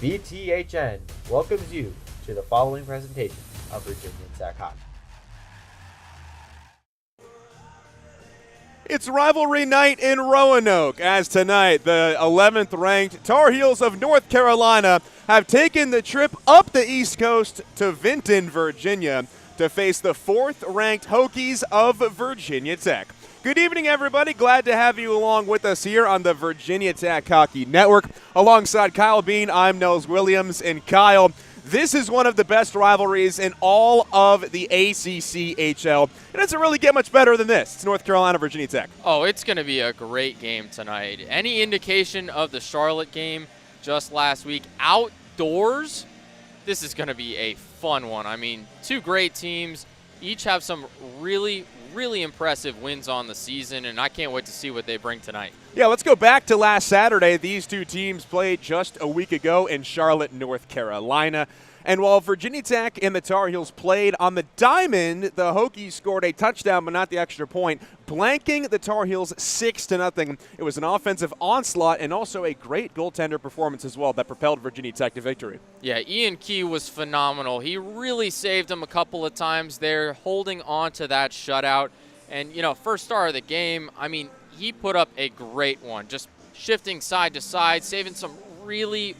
VTHN welcomes you to the following presentation of Virginia Tech Hockey. It's rivalry night in Roanoke, as tonight the 11th ranked Tar Heels of North Carolina have taken the trip up the East Coast to Vinton, Virginia, to face the 4th ranked Hokies of Virginia Tech. Good evening, everybody. Glad to have you along with us here on the Virginia Tech Hockey Network. Alongside Kyle Bean, I'm Nels Williams. And Kyle, this is one of the best rivalries in all of the ACCHL. It doesn't really get much better than this. It's North Carolina, Virginia Tech. Oh, it's going to be a great game tonight. Any indication of the Charlotte game just last week outdoors, this is going to be a fun one. I mean, two great teams. Each have some really impressive wins on the season, and I can't wait to see what they bring tonight. Yeah, let's go back to last Saturday. These two teams played just a week ago in Charlotte, North Carolina. And while Virginia Tech and the Tar Heels played on the diamond, the Hokies scored a touchdown but not the extra point, blanking the Tar Heels 6-0. It was an offensive onslaught and also a great goaltender performance as well that propelled Virginia Tech to victory. Yeah, Ian Key was phenomenal. He really saved them a couple of times there, holding on to that shutout. And, you know, first star of the game, I mean, he put up a great one, just shifting side to side, saving some really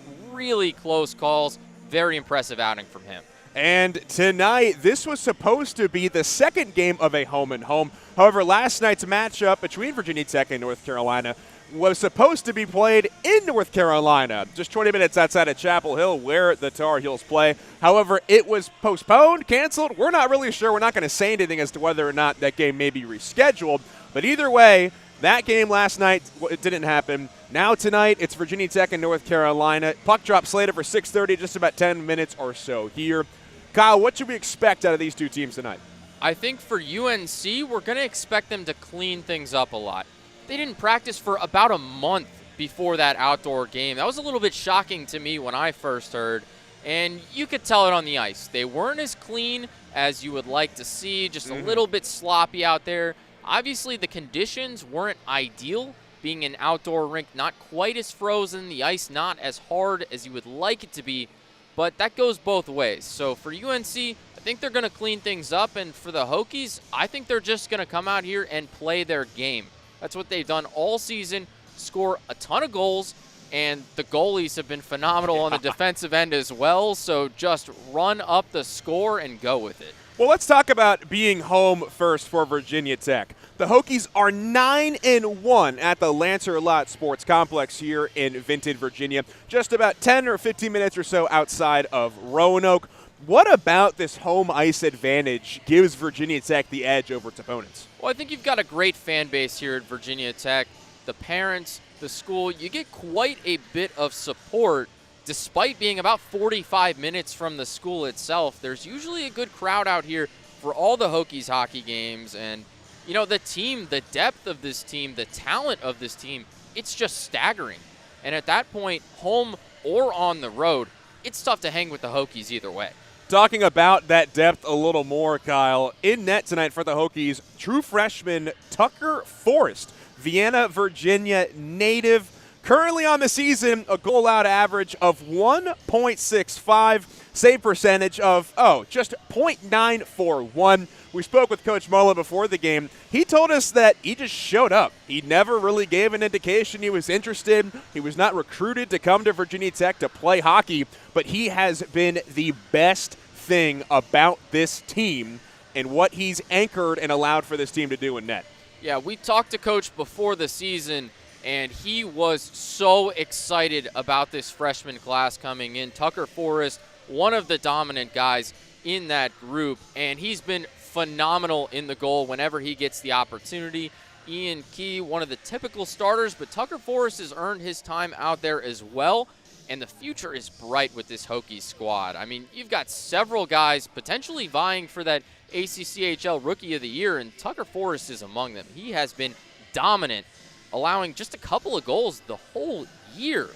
close calls. Very impressive outing from him. And tonight, this was supposed to be the second game of a home-and-home. However, last night's matchup between Virginia Tech and North Carolina was supposed to be played in North Carolina, just 20 minutes outside of Chapel Hill where the Tar Heels play. However, it was postponed, canceled. We're not really sure. We're not going to say anything as to whether or not that game may be rescheduled. But either way, that game last night, it didn't happen. Now tonight, it's Virginia Tech and North Carolina. Puck drop slated for 6:30, just about 10 minutes or so here. Kyle, what should we expect out of these two teams tonight? I think for UNC, we're going to expect them to clean things up a lot. They didn't practice for about a month before that outdoor game. That was a little bit shocking to me when I first heard, and you could tell it on the ice. They weren't as clean as you would like to see, just a little bit sloppy out there. Obviously, the conditions weren't ideal, being an outdoor rink, not quite as frozen, the ice not as hard as you would like it to be, but that goes both ways. So for UNC, I think they're going to clean things up, and for the Hokies, I think they're just going to come out here and play their game. That's what they've done all season, score a ton of goals, and the goalies have been phenomenal on the defensive end as well, so just run up the score and go with it. Well, let's talk about being home first for Virginia Tech. The Hokies are 9-1 at the Lancer-Lott Sports Complex here in Vinton, Virginia, just about 10 or 15 minutes or so outside of Roanoke. What about this home ice advantage gives Virginia Tech the edge over its opponents? Well, I think you've got a great fan base here at Virginia Tech. The parents, the school, you get quite a bit of support. Despite being about 45 minutes from the school itself, there's usually a good crowd out here for all the Hokies hockey games. And, you know, the team, the depth of this team, the talent of this team, it's just staggering. And at that point, home or on the road, it's tough to hang with the Hokies either way. Talking about that depth a little more, Kyle, in net tonight for the Hokies, true freshman Tucker Forrest, Vienna, Virginia native. Currently on the season, a goal-out average of 1.65, save percentage of, just .941. We spoke with Coach Mullen before the game. He told us that he just showed up. He never really gave an indication he was interested. He was not recruited to come to Virginia Tech to play hockey, but he has been the best thing about this team and what he's anchored and allowed for this team to do in net. Yeah, we talked to Coach before the season, and he was so excited about this freshman class coming in. Tucker Forrest, one of the dominant guys in that group, and he's been phenomenal in the goal whenever he gets the opportunity. Ian Key, one of the typical starters, but Tucker Forrest has earned his time out there as well, and the future is bright with this Hokies squad. I mean, you've got several guys potentially vying for that ACCHL Rookie of the Year, and Tucker Forrest is among them. He has been dominant, allowing just a couple of goals the whole year.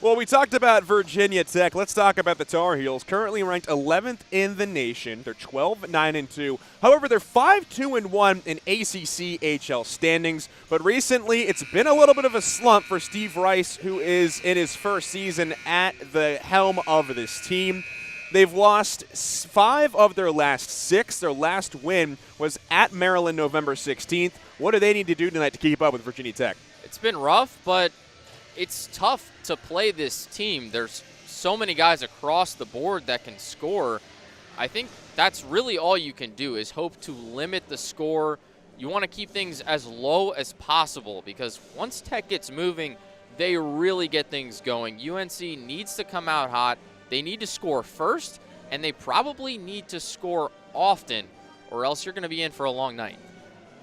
Well, we talked about Virginia Tech. Let's talk about the Tar Heels. Currently ranked 11th in the nation. They're 12-9-2. However, they're 5-2-1 in ACCHL standings. But recently, it's been a little bit of a slump for Steve Rice, who is in his first season at the helm of this team. They've lost 5 of their last 6. Their last win was at Maryland November 16th. What do they need to do tonight to keep up with Virginia Tech? It's been rough, but it's tough to play this team. There's so many guys across the board that can score. I think that's really all you can do is hope to limit the score. You want to keep things as low as possible because once Tech gets moving, they really get things going. UNC needs to come out hot. They need to score first, and they probably need to score often, or else you're going to be in for a long night.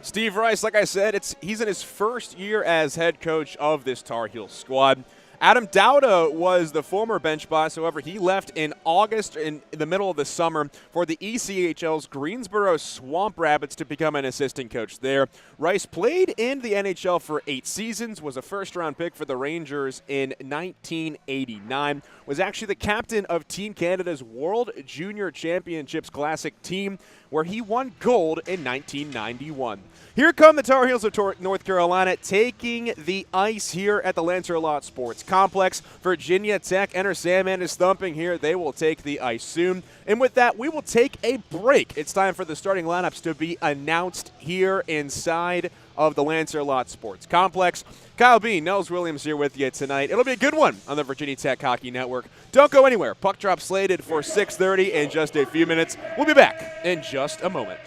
Steve Rice, like I said, he's in his first year as head coach of this Tar Heels squad. Adam Dowda was the former bench boss. However, he left in August, in the middle of the summer, for the ACCHL's Greensboro Swamp Rabbits to become an assistant coach there. Rice played in the NHL for 8 seasons, was a first-round pick for the Rangers in 1989, was actually the captain of Team Canada's World Junior Championships Classic team, where he won gold in 1991. Here come the Tar Heels of North Carolina taking the ice here at the Lancerlot Sports Complex. Virginia Tech Enter Sandman is thumping here. They will take the ice soon. And with that, we will take a break. It's time for the starting lineups to be announced here inside of the Lancerlot Sports Complex. Kyle Bean, Nels Williams here with you tonight. It'll be a good one on the Virginia Tech Hockey Network. Don't go anywhere. Puck drop slated for 6:30 in just a few minutes. We'll be back in just a moment.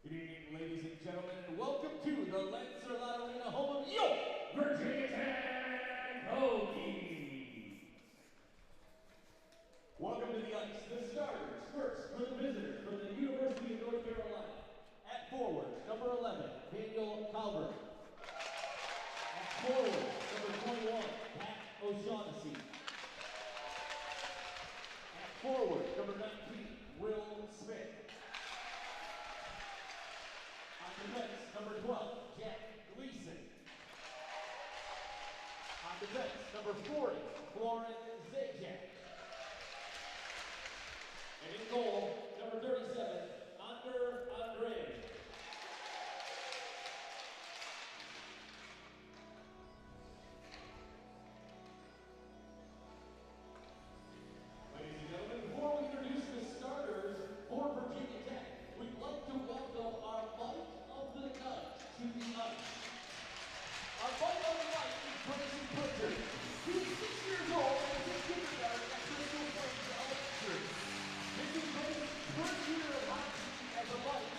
Good evening, ladies and gentlemen, and welcome to the Lancerlot Arena, home of your Virginia Tech Hokies. Welcome to the ice. The starters first for the visitors from the University of North Carolina. At forward, number 11, Daniel Calvert. At forward, number 21, Pat O'Shaughnessy. At forward, number 19, Will Smith. Defense, number 12, Jack Gleason. On defense, number 40, Lauren Zajac. And in goal, number 37, Andre. Ladies and gentlemen, before we introduce the starters for Virginia Tech, we'd like to welcome our Mike of the Night to the ice. Our Mike of the Night is Grayson Pritchard. He's 6 years old and is in kindergarten at Crystal Plains Elementary. This is Grayson's first year of hockey as a Mike,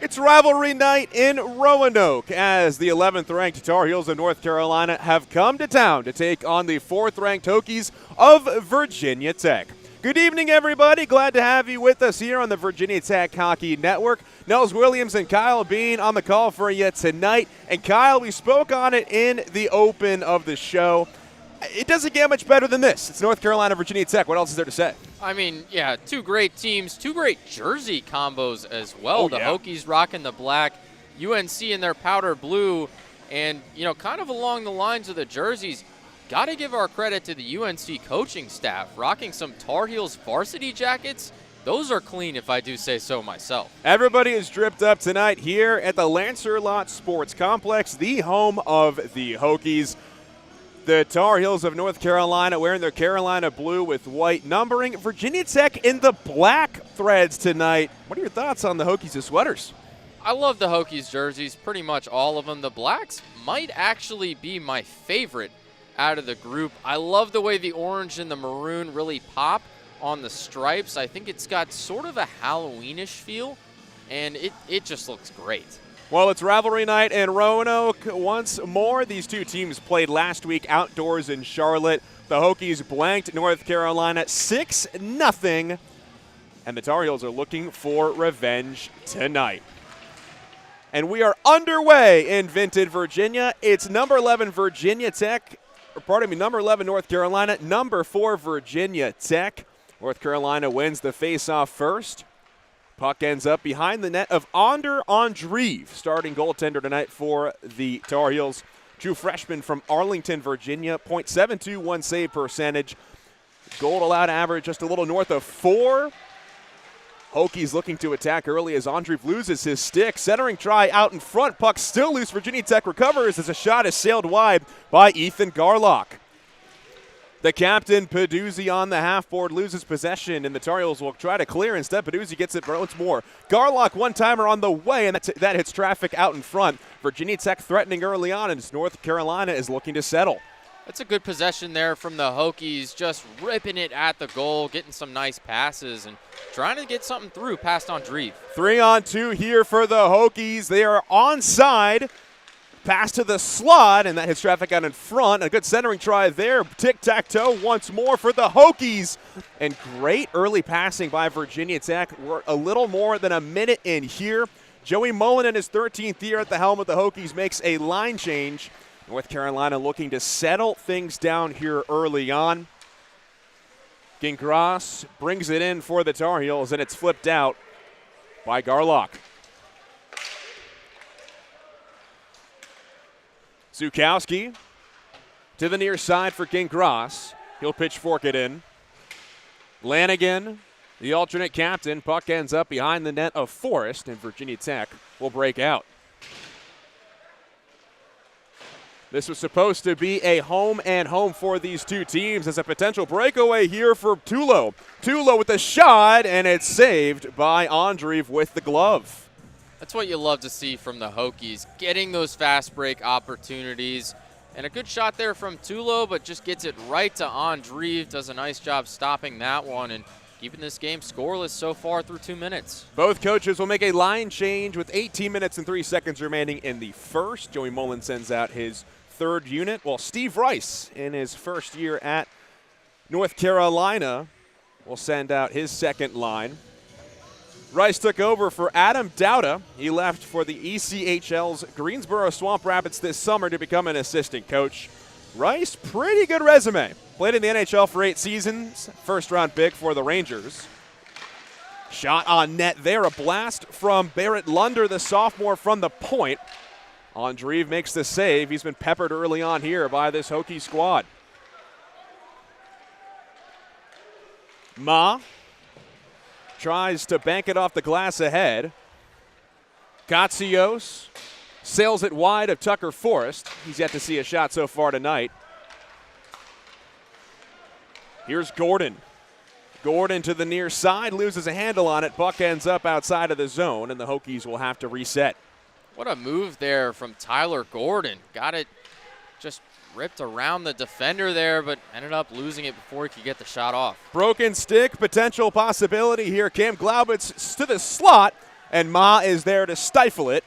It's rivalry night in Roanoke as the 11th-ranked Tar Heels of North Carolina have come to town to take on the 4th-ranked Hokies of Virginia Tech. Good evening, everybody. Glad to have you with us here on the Virginia Tech Hockey Network. Nels Williams and Kyle Bean on the call for you tonight. And Kyle, we spoke on it in the open of the show. It doesn't get much better than this. It's North Carolina, Virginia Tech. What else is there to say? I mean, yeah, two great teams, two great jersey combos as well. Oh, the yeah. Hokies rocking the black, UNC in their powder blue, and, you know, kind of along the lines of the jerseys, got to give our credit to the UNC coaching staff, rocking some Tar Heels varsity jackets. Those are clean, if I do say so myself. Everybody is dripped up tonight here at the Lancerlot Sports Complex, the home of the Hokies. The Tar Heels of North Carolina wearing their Carolina blue with white numbering. Virginia Tech in the black threads tonight. What are your thoughts on the Hokies' sweaters? I love the Hokies jerseys, pretty much all of them. The blacks might actually be my favorite out of the group. I love the way the orange and the maroon really pop on the stripes. I think it's got sort of a Halloweenish feel, and it just looks great. Well, it's rivalry night in Roanoke once more. These two teams played last week outdoors in Charlotte. The Hokies blanked North Carolina 6-0, and the Tar Heels are looking for revenge tonight. And we are underway in Vinton, Virginia. It's number 11 Virginia Tech, number 11 North Carolina, number 4 Virginia Tech. North Carolina wins the faceoff first. Puck ends up behind the net of Andreev, starting goaltender tonight for the Tar Heels. True freshman from Arlington, Virginia, .721 save percentage. Goal allowed average just a little north of 4. Hokies looking to attack early as Andreev loses his stick. Centering try out in front. Puck still loose. Virginia Tech recovers as a shot is sailed wide by Ethan Garlock. The captain, Peduzzi, on the half-board, loses possession, and the Tar Heels will try to clear. Instead, Peduzzi gets it once more. Garlock, one-timer on the way, and that hits traffic out in front. Virginia Tech threatening early on, and North Carolina is looking to settle. That's a good possession there from the Hokies, just ripping it at the goal, getting some nice passes, and trying to get something through past Andreev. 3-on-2 here for the Hokies. They are onside. Pass to the slot, and that hits traffic out in front. A good centering try there. Tic-tac-toe once more for the Hokies. And great early passing by Virginia Tech. We're a little more than a minute in here. Joey Mullen in his 13th year at the helm of the Hokies makes a line change. North Carolina looking to settle things down here early on. Gingras brings it in for the Tar Heels, and it's flipped out by Garlock. Zukowski to the near side for Gingras. He'll pitchfork it in. Lanigan, the alternate captain. Puck ends up behind the net of Forrest, and Virginia Tech will break out. This was supposed to be a home for these two teams as a potential breakaway here for Tulo. Tulo with a shot, and it's saved by Andreev with the glove. That's what you love to see from the Hokies, getting those fast break opportunities. And a good shot there from Tulo, but just gets it right to Andreev. Does a nice job stopping that one and keeping this game scoreless so far through 2 minutes. Both coaches will make a line change with 18 minutes and 3 seconds remaining in the first. Joey Mullen sends out his third unit, while Steve Rice, in his first year at North Carolina, will send out his second line. Rice took over for Adam Dowda. He left for the ACCHL's Greensboro Swamp Rapids this summer to become an assistant coach. Rice, pretty good resume. Played in the NHL for 8 seasons. First-round pick for the Rangers. Shot on net there. A blast from Barrett Lunder, the sophomore from the point. Andreev makes the save. He's been peppered early on here by this Hokie squad. Ma tries to bank it off the glass ahead. Katsios sails it wide of Tucker Forrest. He's yet to see a shot so far tonight. Here's Gordon. Gordon to the near side, loses a handle on it. Puck ends up outside of the zone, and the Hokies will have to reset. What a move there from Tyler Gordon. Got it just ripped around the defender there, but ended up losing it before he could get the shot off. Broken stick, potential possibility here. Cam Glaubitz to the slot, and Ma is there to stifle it.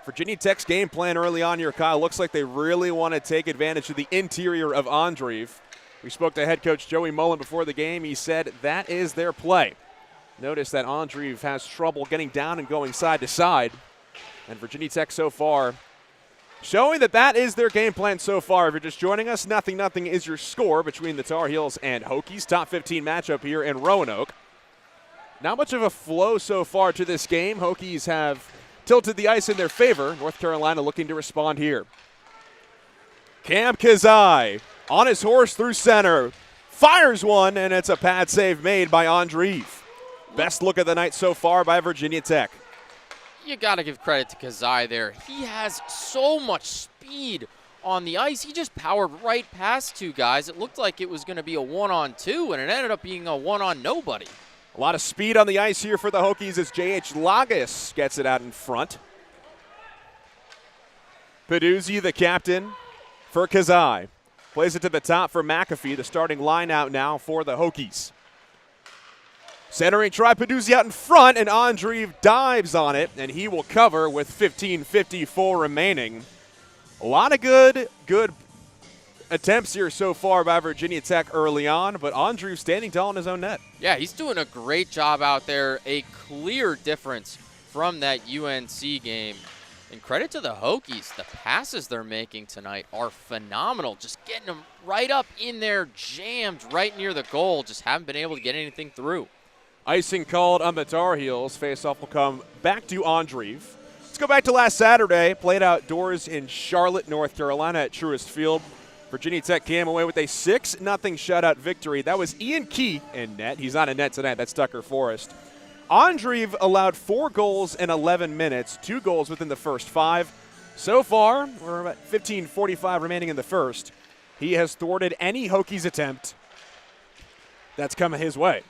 Virginia Tech's game plan early on here, Kyle, looks like they really want to take advantage of the interior of Andreev. We spoke to head coach Joey Mullen before the game. He said that is their play. Notice that Andreev has trouble getting down and going side to side. And Virginia Tech so far showing that is their game plan so far. If you're just joining us, 0-0 is your score between the Tar Heels and Hokies. Top 15 matchup here in Roanoke. Not much of a flow so far to this game. Hokies have tilted the ice in their favor. North Carolina looking to respond here. Cam Kazai on his horse through center. Fires one, and it's a pad save made by Andreev. Best look of the night so far by Virginia Tech. You got to give credit to Kazai there. He has so much speed on the ice. He just powered right past two guys. It looked like it was going to be a one-on-two, and it ended up being a one-on-nobody. A lot of speed on the ice here for the Hokies as J.H. Lagas gets it out in front. Peduzzi, the captain, for Kazai. Plays it to the top for McAfee, the starting line out now for the Hokies. Centering try, Peduzzi out in front, and Andreev dives on it, and he will cover with 15:54 remaining. A lot of good attempts here so far by Virginia Tech early on, but Andreev standing tall in his own net. Yeah, he's doing a great job out there. A clear difference from that UNC game. And credit to the Hokies. The passes they're making tonight are phenomenal. Just getting them right up in there, jammed right near the goal. Just haven't been able to get anything through. Icing called on the Tar Heels. Faceoff will come back to Andreev. Let's go back to last Saturday. Played outdoors in Charlotte, North Carolina at Truist Field. Virginia Tech came away with a 6-0 shutout victory. That was Ian Key in net. He's not in net tonight. That's Tucker Forrest. Andreev allowed 4 goals in 11 minutes, 2 goals within the first 5. So far, we're about 15:45 remaining in the first. He has thwarted any Hokies attempt that's come his way.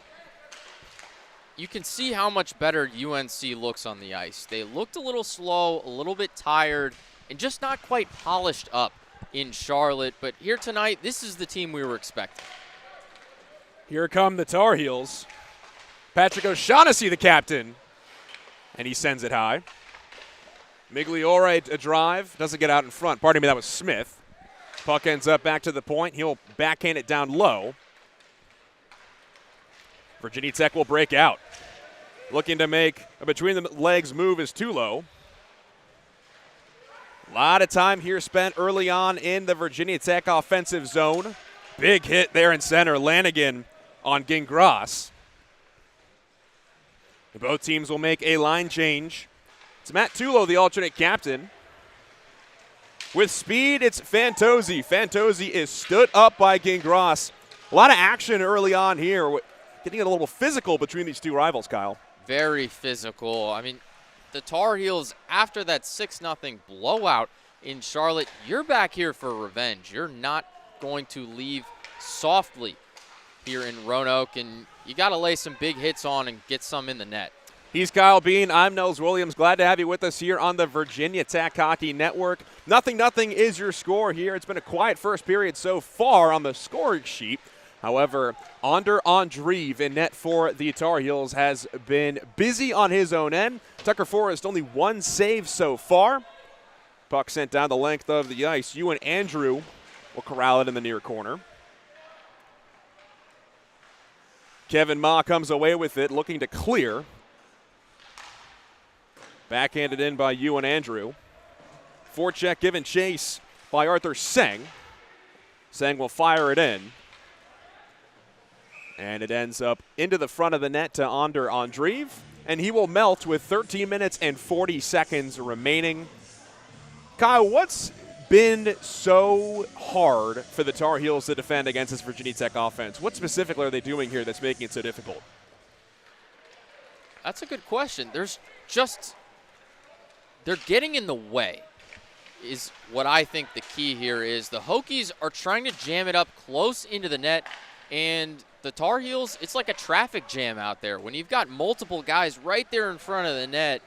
You can see how much better UNC looks on the ice. They looked a little slow, a little bit tired, and just not quite polished up in Charlotte. But here tonight, this is the team we were expecting. Here come the Tar Heels. Patrick O'Shaughnessy, the captain, and he sends it high. Migliore, a drive, doesn't get out in front. Pardon me, that was Smith. Puck ends up back to the point. He'll backhand it down low. Virginia Tech will break out. Looking to make a between-the-legs move is too low. A lot of time here spent early on in the Virginia Tech offensive zone. Big hit there in center. Lanigan on Gingras. Both teams will make a line change. It's Matt Tulo, the alternate captain. With speed, it's Fantozzi. Fantozzi is stood up by Gingras. A lot of action early on here. Getting a little physical between these two rivals, Kyle. Very physical. I mean, the Tar Heels, after that 6-0 blowout in Charlotte, you're back here for revenge. You're not going to leave softly here in Roanoke, and you got to lay some big hits on and get some in the net. He's Kyle Bean. I'm Nels Williams. Glad to have you with us here on the Virginia Tech Hockey Network. 0-0 is your score here. It's been a quiet first period so far on the scoring sheet. However, Andreev in net for the Tar Heels has been busy on his own end. Tucker Forrest only 1 save so far. Puck sent down the length of the ice. Ewan Andrew will corral it in the near corner. Kevin Ma comes away with it, looking to clear. Backhanded in by Ewan Andrew. Forecheck given chase by Arthur Seng. Seng will fire it in. And it ends up into the front of the net to Andreev. And he will melt with 13 minutes and 40 seconds remaining. Kyle, what's been so hard for the Tar Heels to defend against this Virginia Tech offense? What specifically are they doing here that's making it so difficult? That's a good question. They're getting in the way is what I think the key here is. The Hokies are trying to jam it up close into the net, and the Tar Heels, it's like a traffic jam out there. When you've got multiple guys right there in front of the net,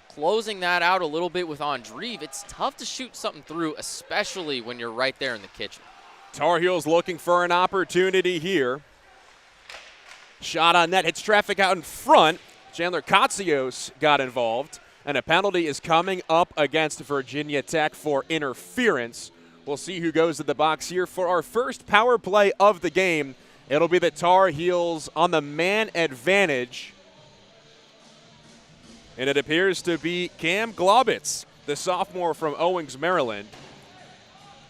closing that out a little bit with Andreev, it's tough to shoot something through, especially when you're right there in the kitchen. Tar Heels looking for an opportunity here. Shot on net, hits traffic out in front. Chandler Katsios got involved, and a penalty is coming up against Virginia Tech for interference. We'll see who goes to the box here for our first power play of the game. It'll be the Tar Heels on the man advantage. And it appears to be Cam Globitz, the sophomore from Owings, Maryland.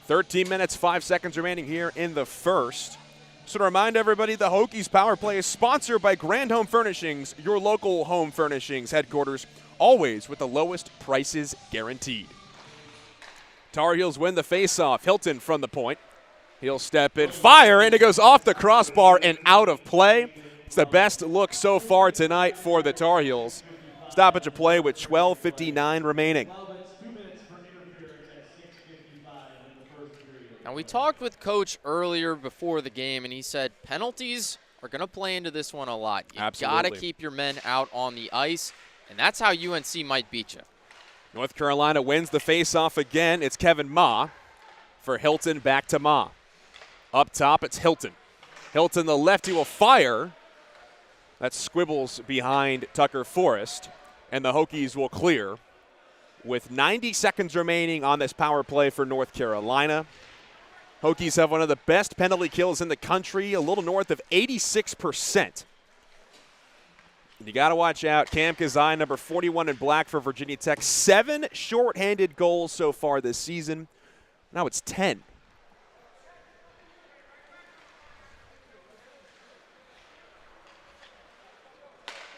13 minutes, 5 seconds remaining here in the first. So to remind everybody, the Hokies Power Play is sponsored by Grand Home Furnishings, your local home furnishings headquarters, always with the lowest prices guaranteed. Tar Heels win the faceoff. Hilton from the point. He'll step in, fire, and it goes off the crossbar and out of play. It's the best look so far tonight for the Tar Heels. Stoppage of play with 12:59 remaining. Now, we talked with Coach earlier before the game, and he said penalties are going to play into this one a lot. You got to keep your men out on the ice, and that's how UNC might beat you. North Carolina wins the faceoff again. It's Kevin Ma for Hilton, back to Ma. Up top, it's Hilton. Hilton, the lefty, will fire. That squibbles behind Tucker Forrest, and the Hokies will clear with 90 seconds remaining on this power play for North Carolina. Hokies have one of the best penalty kills in the country, a little north of 86%. And you got to watch out. Cam Kazai, number 41 in black for Virginia Tech. 7 shorthanded goals so far this season. Now it's 10.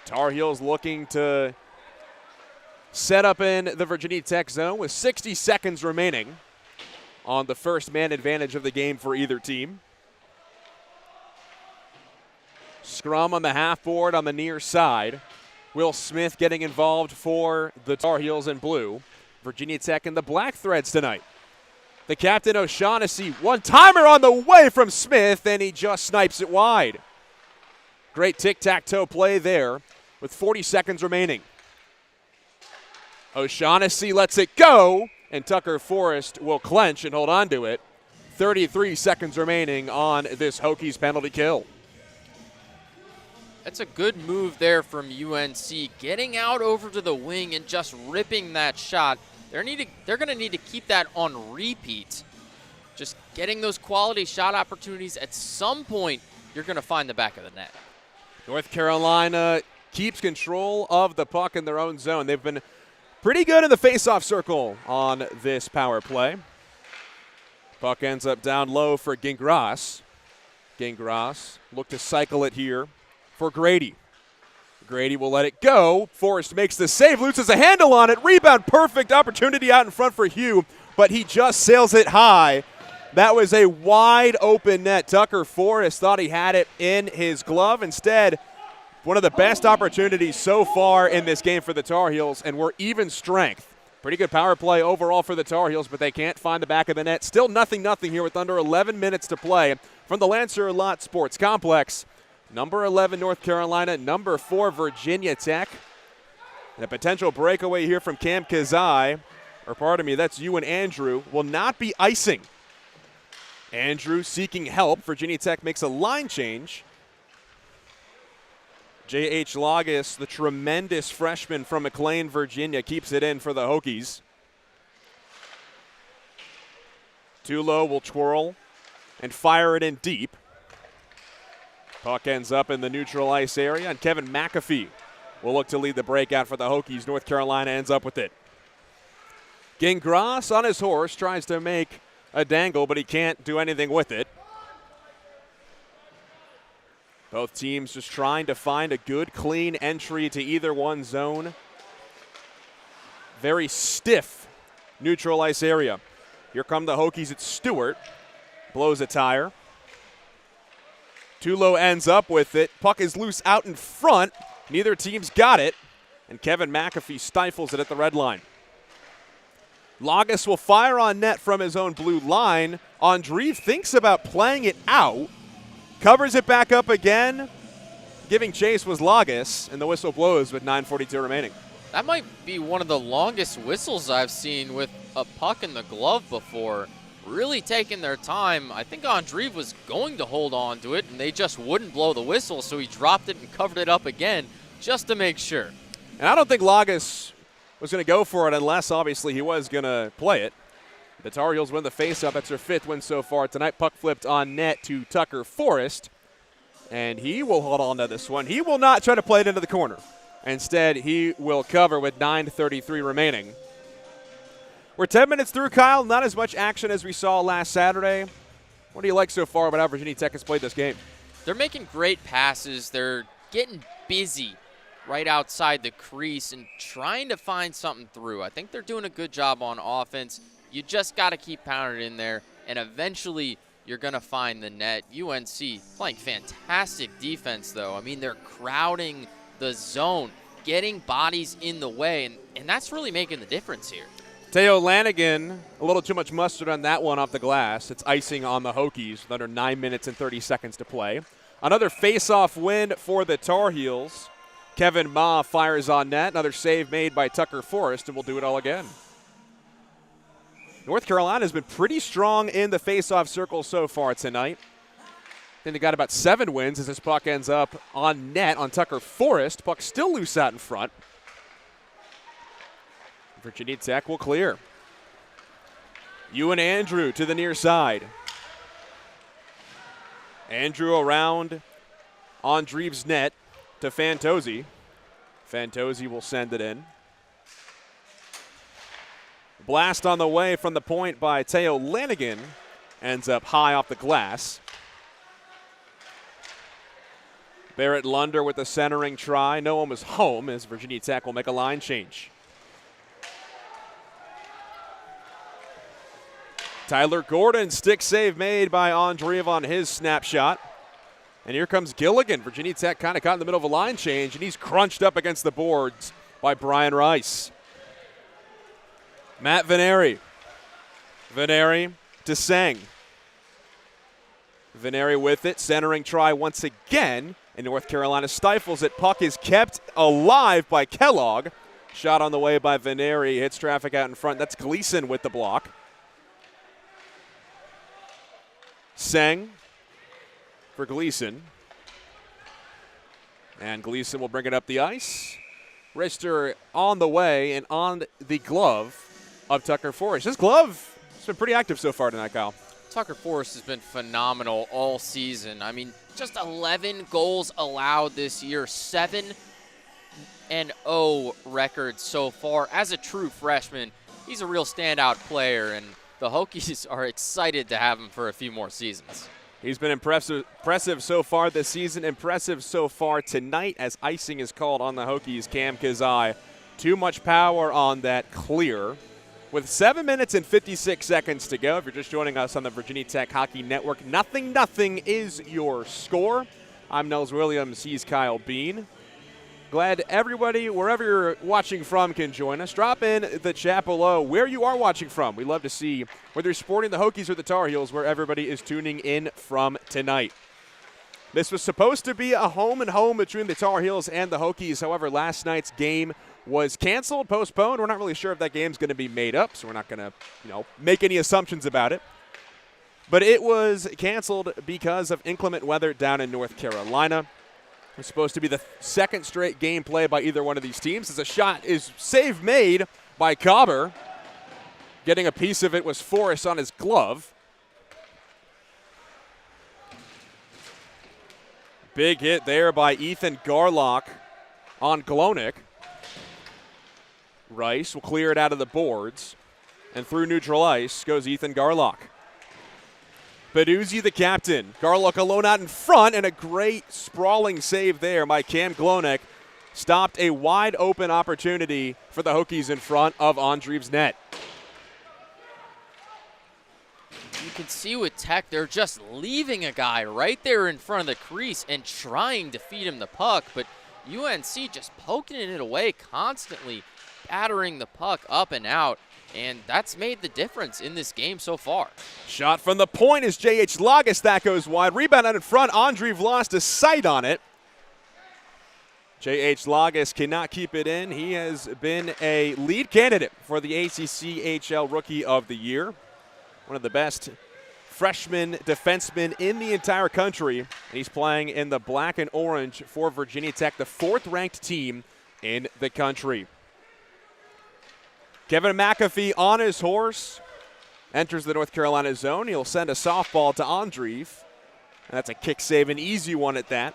Tar Heels looking to set up in the Virginia Tech zone with 60 seconds remaining on the first man advantage of the game for either team. Scrum on the half board on the near side. Will Smith getting involved for the Tar Heels in blue. Virginia Tech in the black threads tonight. The captain O'Shaughnessy, one-timer on the way from Smith, and he just snipes it wide. Great tic-tac-toe play there with 40 seconds remaining. O'Shaughnessy lets it go, and Tucker Forrest will clench and hold on to it. 33 seconds remaining on this Hokies penalty kill. That's a good move there from UNC, getting out over to the wing and just ripping that shot. They're going to need to keep that on repeat. Just getting those quality shot opportunities. At some point, you're going to find the back of the net. North Carolina keeps control of the puck in their own zone. They've been pretty good in the faceoff circle on this power play. Puck ends up down low for Gingras. Gingras look to cycle it here for Grady. Grady will let it go. Forrest makes the save, loses a handle on it. Rebound, perfect opportunity out in front for Hugh, but he just sails it high. That was a wide open net. Tucker Forrest thought he had it in his glove. Instead, one of the best opportunities so far in this game for the Tar Heels, and we're even strength. Pretty good power play overall for the Tar Heels, but they can't find the back of the net. Still 0-0 here with under 11 minutes to play from the Lancer Lot Sports Complex. Number 11, North Carolina. Number 4, Virginia Tech. And a potential breakaway here from Cam Kazai, or pardon me, that's you and Andrew, will not be icing. Andrew seeking help. Virginia Tech makes a line change. J.H. Logis, the tremendous freshman from McLean, Virginia, keeps it in for the Hokies. Tulo will twirl and fire it in deep. Puck ends up in the neutral ice area, and Kevin McAfee will look to lead the breakout for the Hokies. North Carolina ends up with it. Gingras on his horse tries to make a dangle, but he can't do anything with it. Both teams just trying to find a good, clean entry to either one zone. Very stiff neutral ice area. Here come the Hokies. It's Stewart. Blows a tire. Tulo ends up with it. Puck is loose out in front. Neither team's got it. And Kevin McAfee stifles it at the red line. Logis will fire on net from his own blue line. Andreev thinks about playing it out. Covers it back up again. Giving chase was Logis, and the whistle blows with 9:42 remaining. That might be one of the longest whistles I've seen with a puck in the glove before. Really taking their time. I think Andreev was going to hold on to it, and they just wouldn't blow the whistle, so he dropped it and covered it up again. just to make sure. And I don't think Lagas was going to go for it unless, obviously, he was going to play it. The Tar Heels win the faceoff. That's their 5th win so far tonight. Puck flipped on net to Tucker Forrest, and he will hold on to this one. He will not try to play it into the corner. Instead, he will cover with 9:33 remaining. We're 10 minutes through, Kyle. Not as much action as we saw last Saturday. What do you like so far about how Virginia Tech has played this game? They're making great passes. They're getting busy right outside the crease and trying to find something through. I think they're doing a good job on offense. You just got to keep pounding it in there, and eventually you're going to find the net. UNC playing fantastic defense, though. I mean, they're crowding the zone, getting bodies in the way, and that's really making the difference here. Teo Lanigan, a little too much mustard on that one off the glass. It's icing on the Hokies with under 9 minutes and 30 seconds to play. Another face-off win for the Tar Heels. Kevin Ma fires on net. Another save made by Tucker Forrest, and we'll do it all again. North Carolina has been pretty strong in the face-off circle so far tonight. I think they got about 7 wins as this puck ends up on net on Tucker Forrest. Puck still loose out in front. Virginia Tech will clear. Ewan Andrew to the near side. Andrew around Andreev's net to Fantozzi. Fantozzi will send it in. Blast on the way from the point by Teo Lanigan. Ends up high off the glass. Barrett Lunder with the centering try. No one was home as Virginia Tech will make a line change. Tyler Gordon, stick save made by Andreev on his snapshot. And here comes Gilligan. Virginia Tech kind of caught in the middle of a line change, and he's crunched up against the boards by Brian Rice. Matt Veneri. Veneri to Seng. Veneri with it, centering try once again, and North Carolina stifles it. Puck is kept alive by Kellogg. Shot on the way by Veneri, hits traffic out in front. That's Gleason with the block. Seng for Gleason. And Gleason will bring it up the ice. Wrister on the way and on the glove of Tucker Forrest. His glove has been pretty active so far tonight, Kyle. Tucker Forrest has been phenomenal all season. I mean, just 11 goals allowed this year, 7-0 record so far. As a true freshman, he's a real standout player, and the Hokies are excited to have him for a few more seasons. He's been impressive so far this season, impressive so far tonight as icing is called on the Hokies. Cam Kazai, too much power on that clear. With 7 minutes and 56 seconds to go, if you're just joining us on the Virginia Tech Hockey Network, 0-0 is your score. I'm Nels Williams, he's Kyle Bean. Glad everybody, wherever you're watching from, can join us. Drop in the chat below where you are watching from. We'd love to see whether you're supporting the Hokies or the Tar Heels, where everybody is tuning in from tonight. This was supposed to be a home-and-home between the Tar Heels and the Hokies. However, last night's game was canceled, postponed. We're not really sure if that game's going to be made up, so we're not going to, make any assumptions about it. But it was canceled because of inclement weather down in North Carolina. It was supposed to be the second straight game play by either one of these teams. As a shot is save made by Cobber. Getting a piece of it was Forrest on his glove. Big hit there by Ethan Garlock on Glonek. Rice will clear it out of the boards. And through neutral ice goes Ethan Garlock. Baduzzi, the captain. Garlock alone out in front, and a great sprawling save there by Cam Glonek. Stopped a wide open opportunity for the Hokies in front of Andreev's net. You can see with Tech, they're just leaving a guy right there in front of the crease and trying to feed him the puck, but UNC just poking it away constantly, battering the puck up and out. And that's made the difference in this game so far. Shot from the point is J.H. Lagas. That goes wide. Rebound out in front. Andreev lost his sight on it. J.H. Lagas cannot keep it in. He has been a lead candidate for the ACCHL Rookie of the Year. One of the best freshman defenseman in the entire country, and he's playing in the black and orange for Virginia Tech, the 4th-ranked team in the country. Kevin McAfee on his horse, enters the North Carolina zone. He'll send a softball to Andreev. That's a kick save, an easy one at that.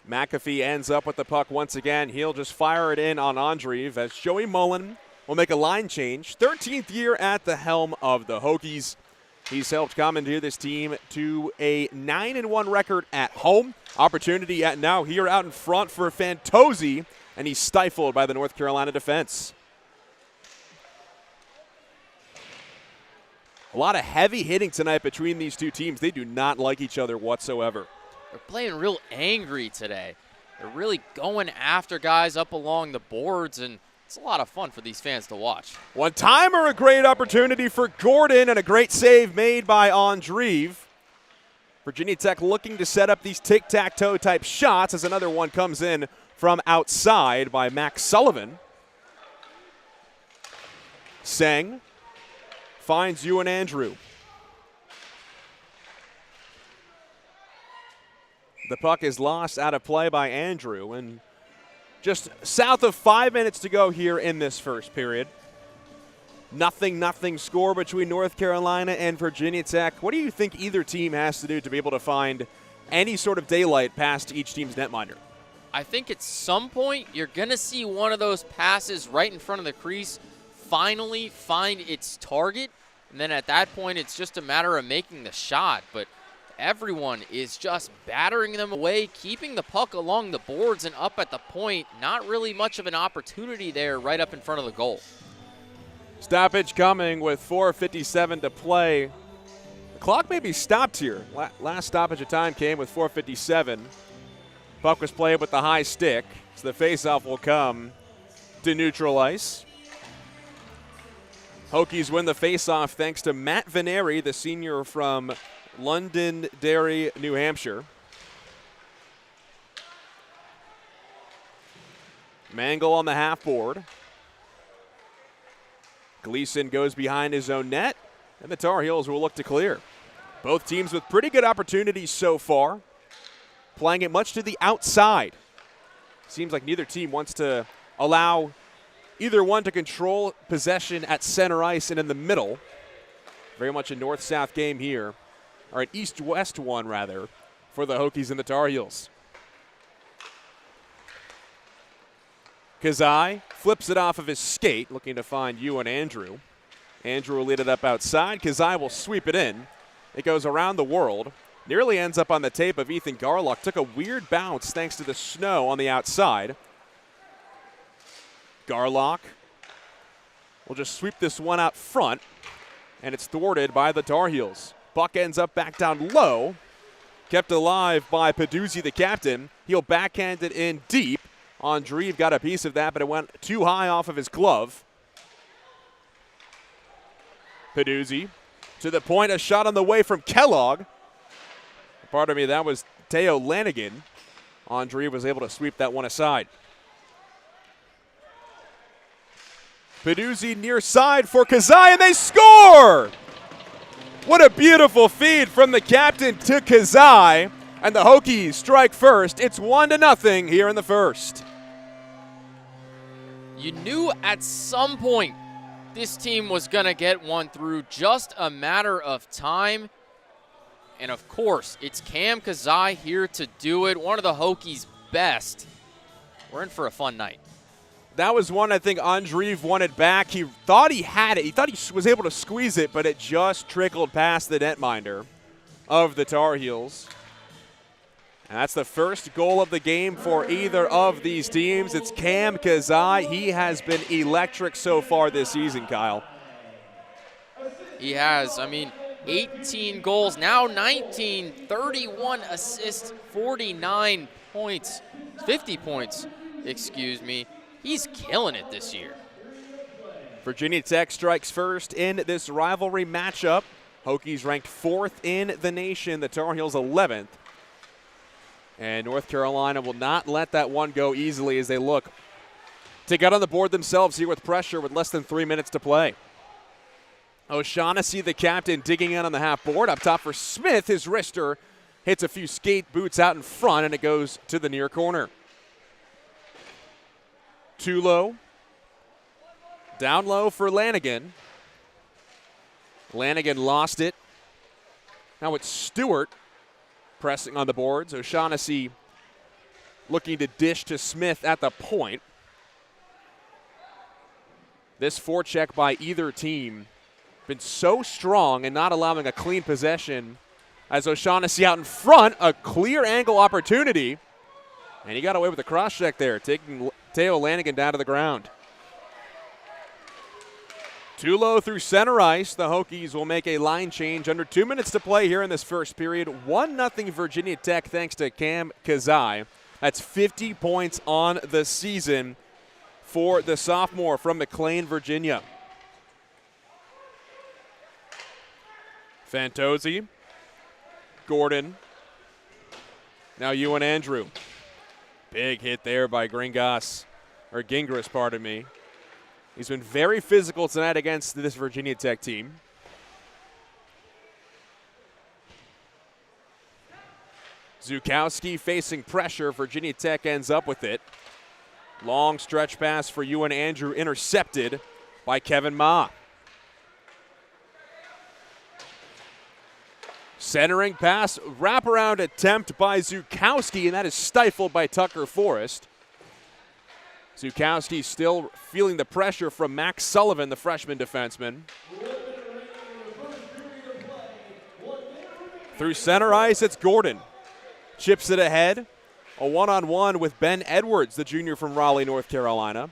McAfee ends up with the puck once again. He'll just fire it in on Andreev as Joey Mullen will make a line change. 13th year at the helm of the Hokies. He's helped commandeer this team to a 9-1 record at home. Opportunity at now here out in front for Fantozzi, and he's stifled by the North Carolina defense. A lot of heavy hitting tonight between these two teams. They do not like each other whatsoever. They're playing real angry today. They're really going after guys up along the boards, and it's a lot of fun for these fans to watch. One-timer, a great opportunity for Gordon, and a great save made by Andreev. Virginia Tech looking to set up these tic-tac-toe type shots as another one comes in from outside by Max Sullivan. Seng finds Ewan Andrew. The puck is lost out of play by Andrew, and just south of 5 minutes to go here in this first period. 0-0 score between North Carolina and Virginia Tech. What do you think either team has to do to be able to find any sort of daylight past each team's netminder? I think at some point you're going to see one of those passes right in front of the crease finally find its target, and then at that point it's just a matter of making the shot. But everyone is just battering them away, keeping the puck along the boards and up at the point. Not really much of an opportunity there right up in front of the goal. Stoppage coming with 4:57 to play. The clock may be stopped here. Last stoppage of time came with 4:57. Puck was played with the high stick, so the faceoff will come to neutral ice. Hokies win the faceoff thanks to Matt Veneri, the senior from Londonderry, New Hampshire. Mangle on the half board. Gleason goes behind his own net, and the Tar Heels will look to clear. Both teams with pretty good opportunities so far, playing it much to the outside. Seems like neither team wants to allow either one to control possession at center ice and in the middle. Very much a north-south game here, or an east-west one, rather, for the Hokies and the Tar Heels. Kazai flips it off of his skate, looking to find Ewan Andrew. Andrew will lead it up outside. Kazai will sweep it in. It goes around the world. Nearly ends up on the tape of Ethan Garlock. Took a weird bounce thanks to the snow on the outside. Garlock will just sweep this one out front, and it's thwarted by the Tar Heels. Puck ends up back down low. Kept alive by Peduzzi, the captain. He'll backhand it in deep. Andreev got a piece of that, but it went too high off of his glove. Peduzzi to the point, a shot on the way from Kellogg. Pardon me, that was Teo Lanigan. Andreev was able to sweep that one aside. Peduzzi near side for Kazai, and they score! What a beautiful feed from the captain to Kazai, and the Hokies strike first. It's 1-0 here in the first. You knew at some point this team was going to get one through, just a matter of time. And of course, it's Cam Kazai here to do it, one of the Hokies' best. We're in for a fun night. That was one I think Andreev wanted back. He thought he had it. He thought he was able to squeeze it, but it just trickled past the netminder of the Tar Heels. And that's the first goal of the game for either of these teams. It's Cam Kazai. He has been electric so far this season, Kyle. He has. 18 goals, now 19, 31 assists, 49 points, 50 points, excuse me. He's killing it this year. Virginia Tech strikes first in this rivalry matchup. Hokies ranked 4th in the nation, the Tar Heels 11th. And North Carolina will not let that one go easily as they look to get on the board themselves here with pressure with less than 3 minutes to play. O'Shaughnessy, the captain, digging in on the half board. Up top for Smith, his wrister hits a few skate boots out in front, and it goes to the near corner. Too low. Down low for Lanigan. Lanigan lost it. Now it's Stewart pressing on the boards. O'Shaughnessy looking to dish to Smith at the point. This forecheck by either team been so strong and not allowing a clean possession as O'Shaughnessy out in front, a clear angle opportunity. And he got away with a cross check there, taking Teo Lanigan down to the ground. Too low through center ice. The Hokies will make a line change under 2 minutes to play here in this first period. 1-0 Virginia Tech thanks to Cam Kazai. That's 50 points on the season for the sophomore from McLean, Virginia. Fantozzi, Gordon, now Ewan Andrew. Big hit there by Gingras, pardon me. He's been very physical tonight against this Virginia Tech team. Zukowski facing pressure. Virginia Tech ends up with it. Long stretch pass for Ewan Andrew, intercepted by Kevin Ma. Centering pass, wraparound attempt by Zukowski, and that is stifled by Tucker Forrest. Zukowski still feeling the pressure from Max Sullivan, the freshman defenseman. Through center ice, it's Gordon. Chips it ahead. A one-on-one with Ben Edwards, the junior from Raleigh, North Carolina.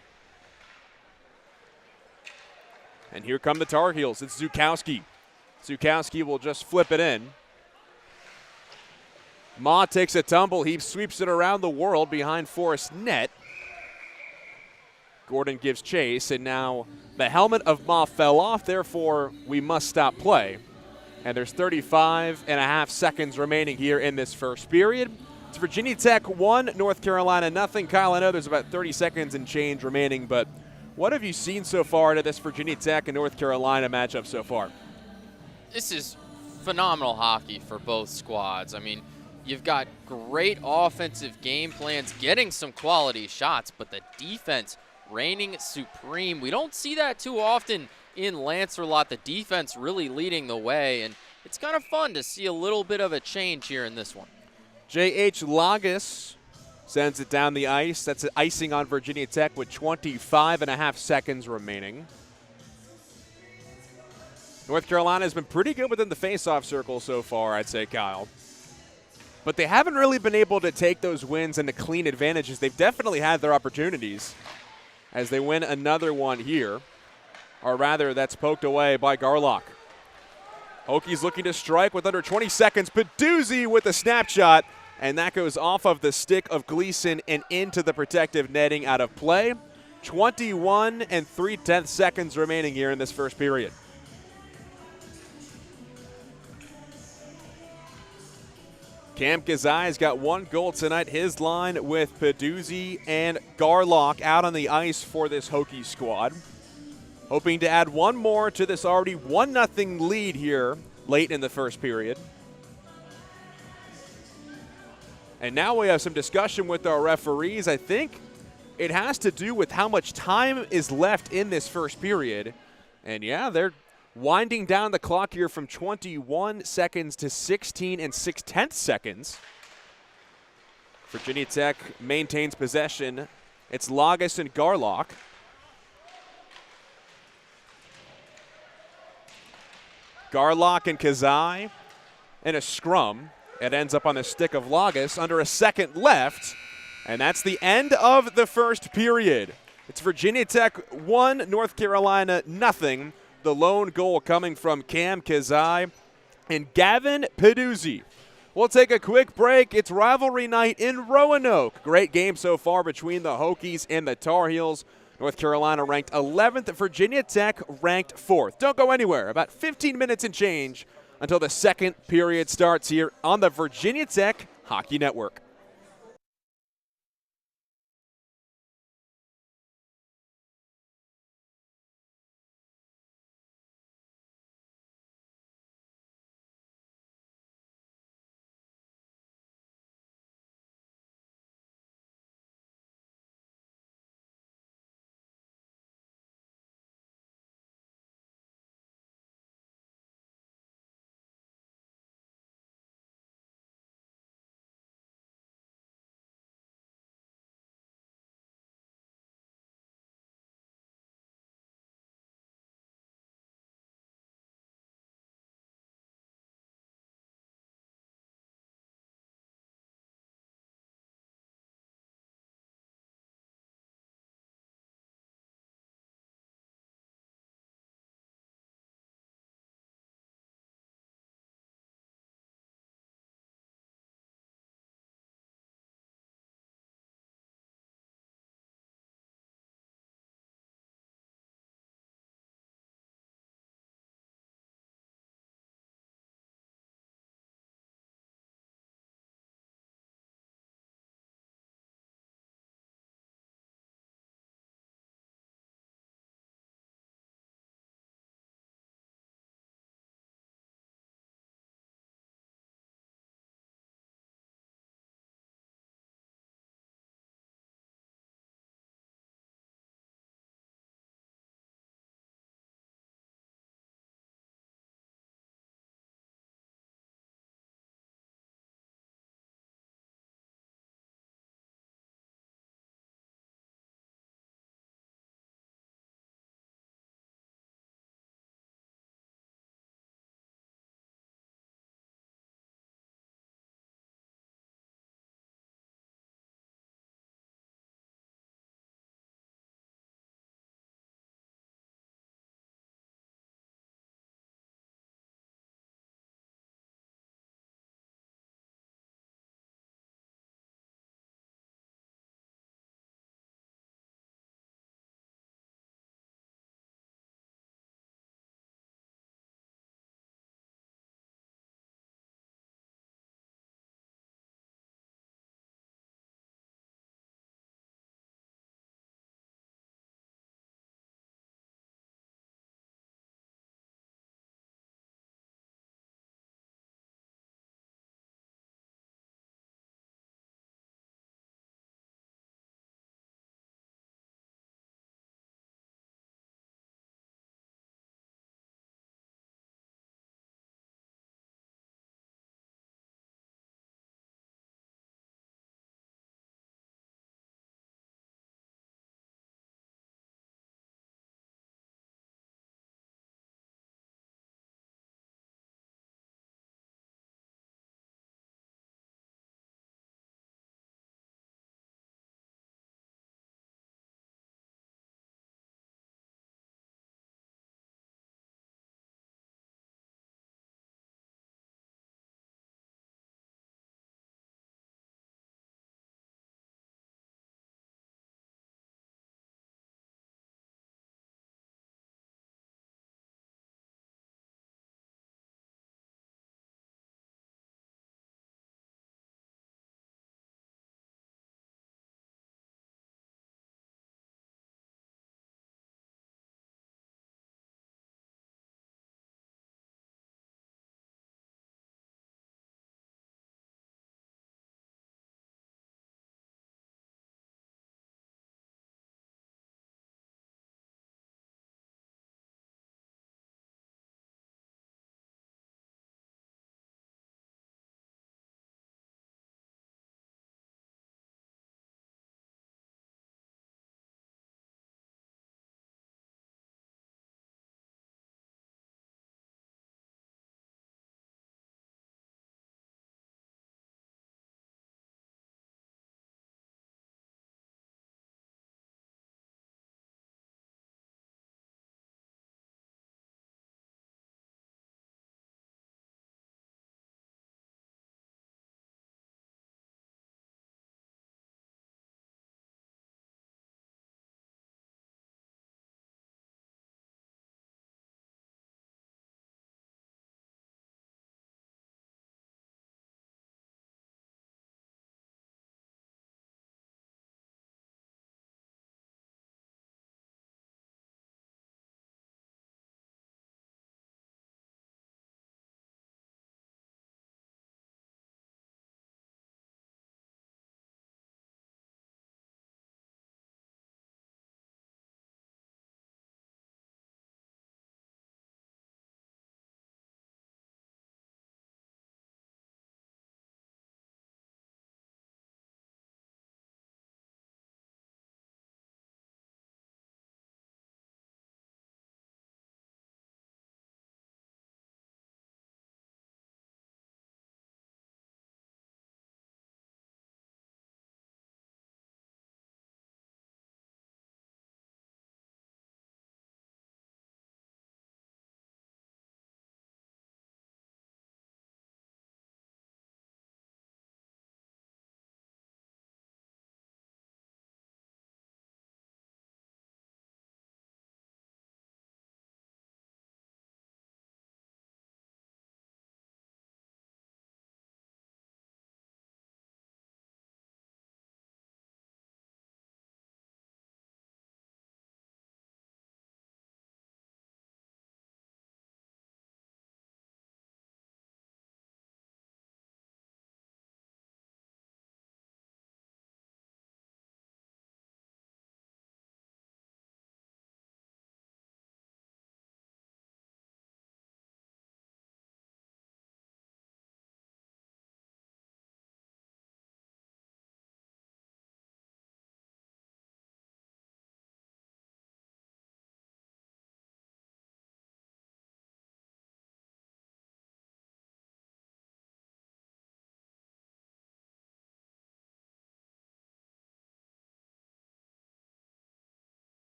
And here come the Tar Heels. It's Zukowski. Zukowski will just flip it in. Ma takes a tumble. He sweeps it around the world behind Forrest's net. Gordon gives chase, and now the helmet of Ma fell off, therefore we must stop play. And there's 35.5 seconds remaining here in this first period. It's Virginia Tech 1, North Carolina nothing. Kyle, I know there's about 30 seconds and change remaining, but what have you seen so far to this Virginia Tech and North Carolina matchup so far? This is phenomenal hockey for both squads. I mean, you've got great offensive game plans, getting some quality shots, but the defense reigning supreme. We don't see that too often in Lancerlot, the defense really leading the way, and it's kind of fun to see a little bit of a change here in this one. J.H. Lagas sends it down the ice. That's icing on Virginia Tech with 25.5 seconds remaining. North Carolina has been pretty good within the faceoff circle so far, I'd say, Kyle. But they haven't really been able to take those wins into clean advantages. They've definitely had their opportunities as they win another one here. Or rather, that's poked away by Garlock. Hokies looking to strike with under 20 seconds. Peduzzi with a snapshot, and that goes off of the stick of Gleason and into the protective netting out of play. 21 3/10 seconds remaining here in this first period. Cam Kazai's got one goal tonight. His line with Peduzzi and Garlock out on the ice for this Hokies squad. Hoping to add one more to this already 1-0 lead here late in the first period. And now we have some discussion with our referees. I think it has to do with how much time is left in this first period. And yeah, they're winding down the clock here from 21 seconds to 16 6/10 seconds. Virginia Tech maintains possession. It's Lagas and Garlock. Garlock and Kazai in a scrum. It ends up on the stick of Lagas under a second left. And that's the end of the first period. It's Virginia Tech 1, North Carolina nothing. The lone goal coming from Cam Kazai and Gavin Peduzzi. We'll take a quick break. It's rivalry night in Roanoke. Great game so far between the Hokies and the Tar Heels. North Carolina ranked 11th, Virginia Tech ranked 4th. Don't go anywhere. About 15 minutes and change until the second period starts here on the Virginia Tech Hockey Network.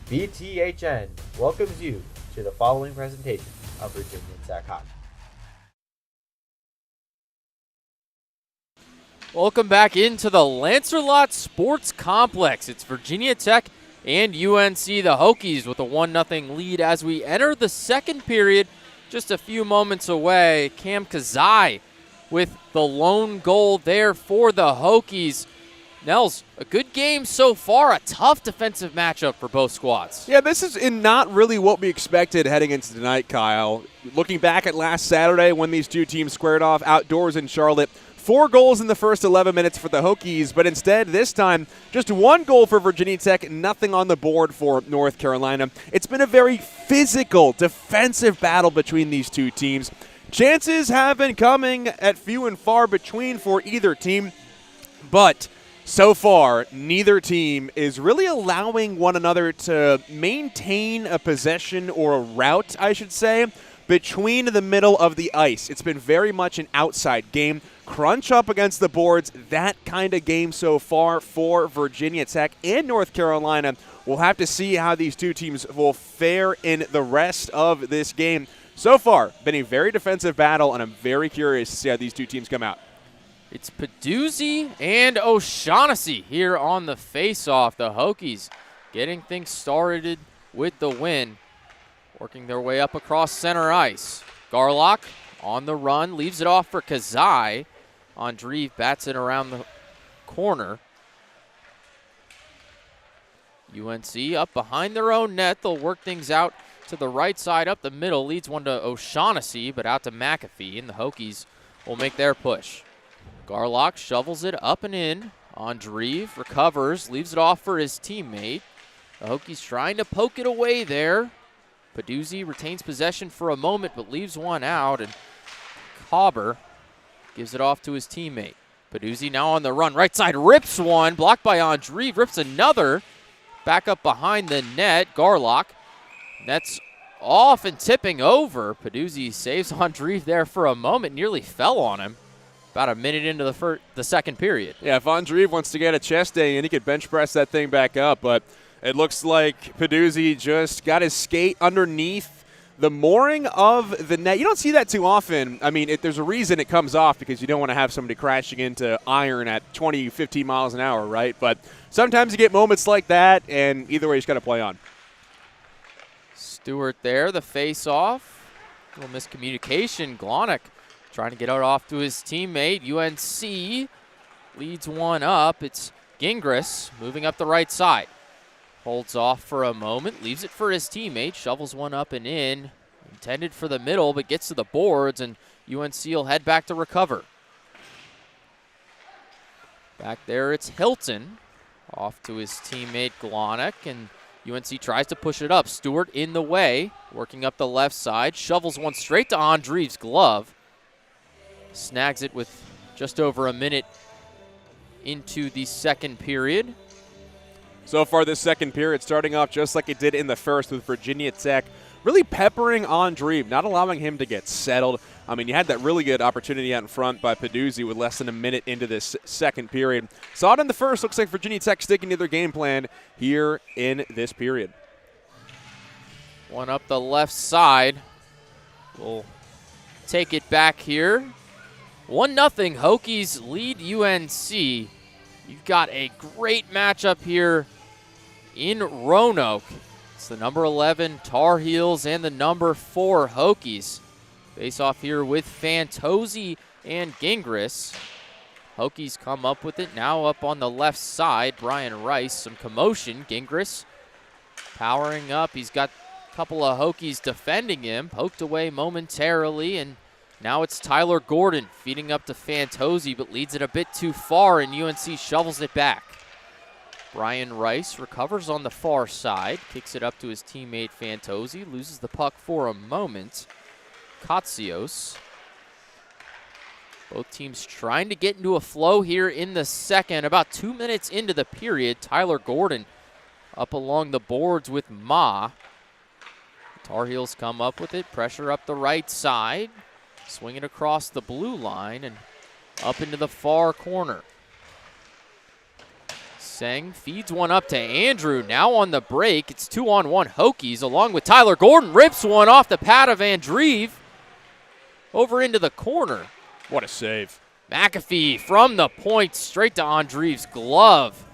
VTHN welcomes you to the following presentation of Virginia Tech Hockey. Welcome back into the Lancerlot Sports Complex. It's Virginia Tech and UNC, the Hokies, with a 1-0 lead as we enter the second period. Just a few moments away, Cam Kazai with the lone goal there for the Hokies. Nels, a good game so far, a tough defensive matchup for both squads. Yeah, this is not really what we expected heading into tonight, Kyle. Looking back at last Saturday when these two teams squared off outdoors in Charlotte, 4 goals in the first 11 minutes for the Hokies, but instead this time just 1 goal for Virginia Tech, nothing on the board for North Carolina. It's been a very physical defensive battle between these two teams. Chances have been coming at few and far between for either team, but so far neither team is really allowing one another to maintain a possession or a route, I should say, between the middle of the ice. It's been very much an outside game. Crunch up against the boards, that kind of game so far for Virginia Tech and North Carolina. We'll have to see how these two teams will fare in the rest of this game. So far, been a very defensive battle, and I'm very curious to see how these two teams come out. It's Peduzzi and O'Shaughnessy here on the face-off. The Hokies getting things started with the win, working their way up across center ice. Garlock on the run, leaves it off for Kazai. Andreev bats it around the corner. UNC up behind their own net. They'll work things out to the right side, up the middle. Leads one to O'Shaughnessy, but out to McAfee, and the Hokies will make their push. Garlock shovels it up and in. Andreev recovers, leaves it off for his teammate. The Hokies trying to poke it away there. Peduzzi retains possession for a moment, but leaves one out, and Cobber gives it off to his teammate. Peduzzi now on the run. Right side rips one, blocked by Andreev, rips another. Back up behind the net, Garlock. Net's off and tipping over. Peduzzi saves Andreev there for a moment, nearly fell on him. About a minute into the second period. Yeah, if Andreev wants to get a chest day in, he could bench press that thing back up, but it looks like Peduzzi just got his skate underneath the mooring of the net. You don't see that too often. I mean, there's a reason it comes off, because you don't want to have somebody crashing into iron at 20, 15 miles an hour, right? But sometimes you get moments like that, and either way, you just got to play on. Stewart there, the face-off. A little miscommunication. Glonick trying to get it off to his teammate. UNC leads one up. It's Gingras moving up the right side. Holds off for a moment, leaves it for his teammate, shovels one up and in. Intended for the middle, but gets to the boards, and UNC will head back to recover. Back there, it's Hilton. Off to his teammate, Glonick, and UNC tries to push it up. Stewart in the way, working up the left side, shovels one straight to Andreev's glove. Snags it with just over a minute into the second period. So far this second period starting off just like it did in the first, with Virginia Tech really peppering Andreev, not allowing him to get settled. I mean, you had that really good opportunity out in front by Peduzzi with less than a minute into this second period. Saw it in the first. Looks like Virginia Tech sticking to their game plan here in this period. One up the left side. We'll take it back here. 1-0 Hokies lead UNC. You've got a great matchup here in Roanoke. It's the number 11 Tar Heels and the number 4 Hokies. Face off here with Fantozzi and Gingras. Hokies come up with it now up on the left side. Brian Rice, some commotion. Gingras powering up. He's got a couple of Hokies defending him. Poked away momentarily, and now it's Tyler Gordon feeding up to Fantozzi, but leads it a bit too far, and UNC shovels it back. Brian Rice recovers on the far side, kicks it up to his teammate Fantozzi, loses the puck for a moment. Katsios. Both teams trying to get into a flow here in the second. About 2 minutes into the period, Tyler Gordon up along the boards with Ma. Tar Heels come up with it, pressure up the right side. Swing it across the blue line and up into the far corner. Seng feeds one up to Andrew. Now on the break, it's 2-on-1 Hokies along with Tyler Gordon. Rips one off the pad of Andreev over into the corner. What a save. McAfee from the point straight to Andreev's glove.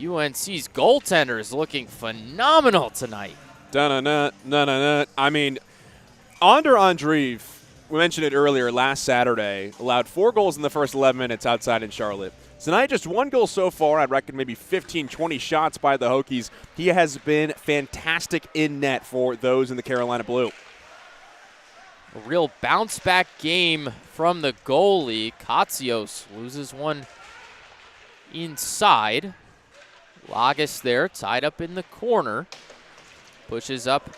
UNC's goaltender is looking phenomenal tonight. Dun-dun-dun. I mean, Andreev, we mentioned it earlier, last Saturday, allowed 4 goals in the first 11 minutes outside in Charlotte. Tonight, just 1 goal so far. I'd reckon maybe 15, 20 shots by the Hokies. He has been fantastic in net for those in the Carolina Blue. A real bounce-back game from the goalie. Katsios loses one inside. Lagos there, tied up in the corner. Pushes up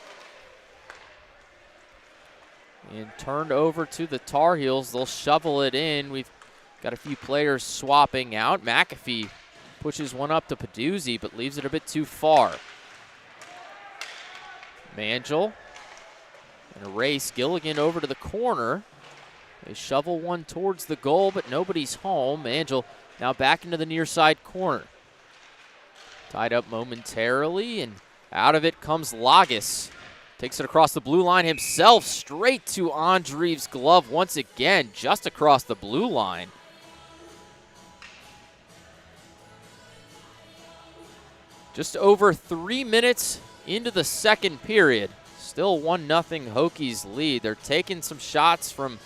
and turned over to the Tar Heels. They'll shovel it in. We've got a few players swapping out. McAfee pushes one up to Peduzzi, but leaves it a bit too far. Mangel and a race. Gilligan over to the corner. They shovel one towards the goal, but nobody's home. Mangel now back into the near side corner. Tied up momentarily, and out of it comes Lagos. Takes it across the blue line himself, straight to Andreev's glove once again, just across the blue line. Just over 3 minutes into the second period. Still 1-0 Hokies lead. They're taking some shots from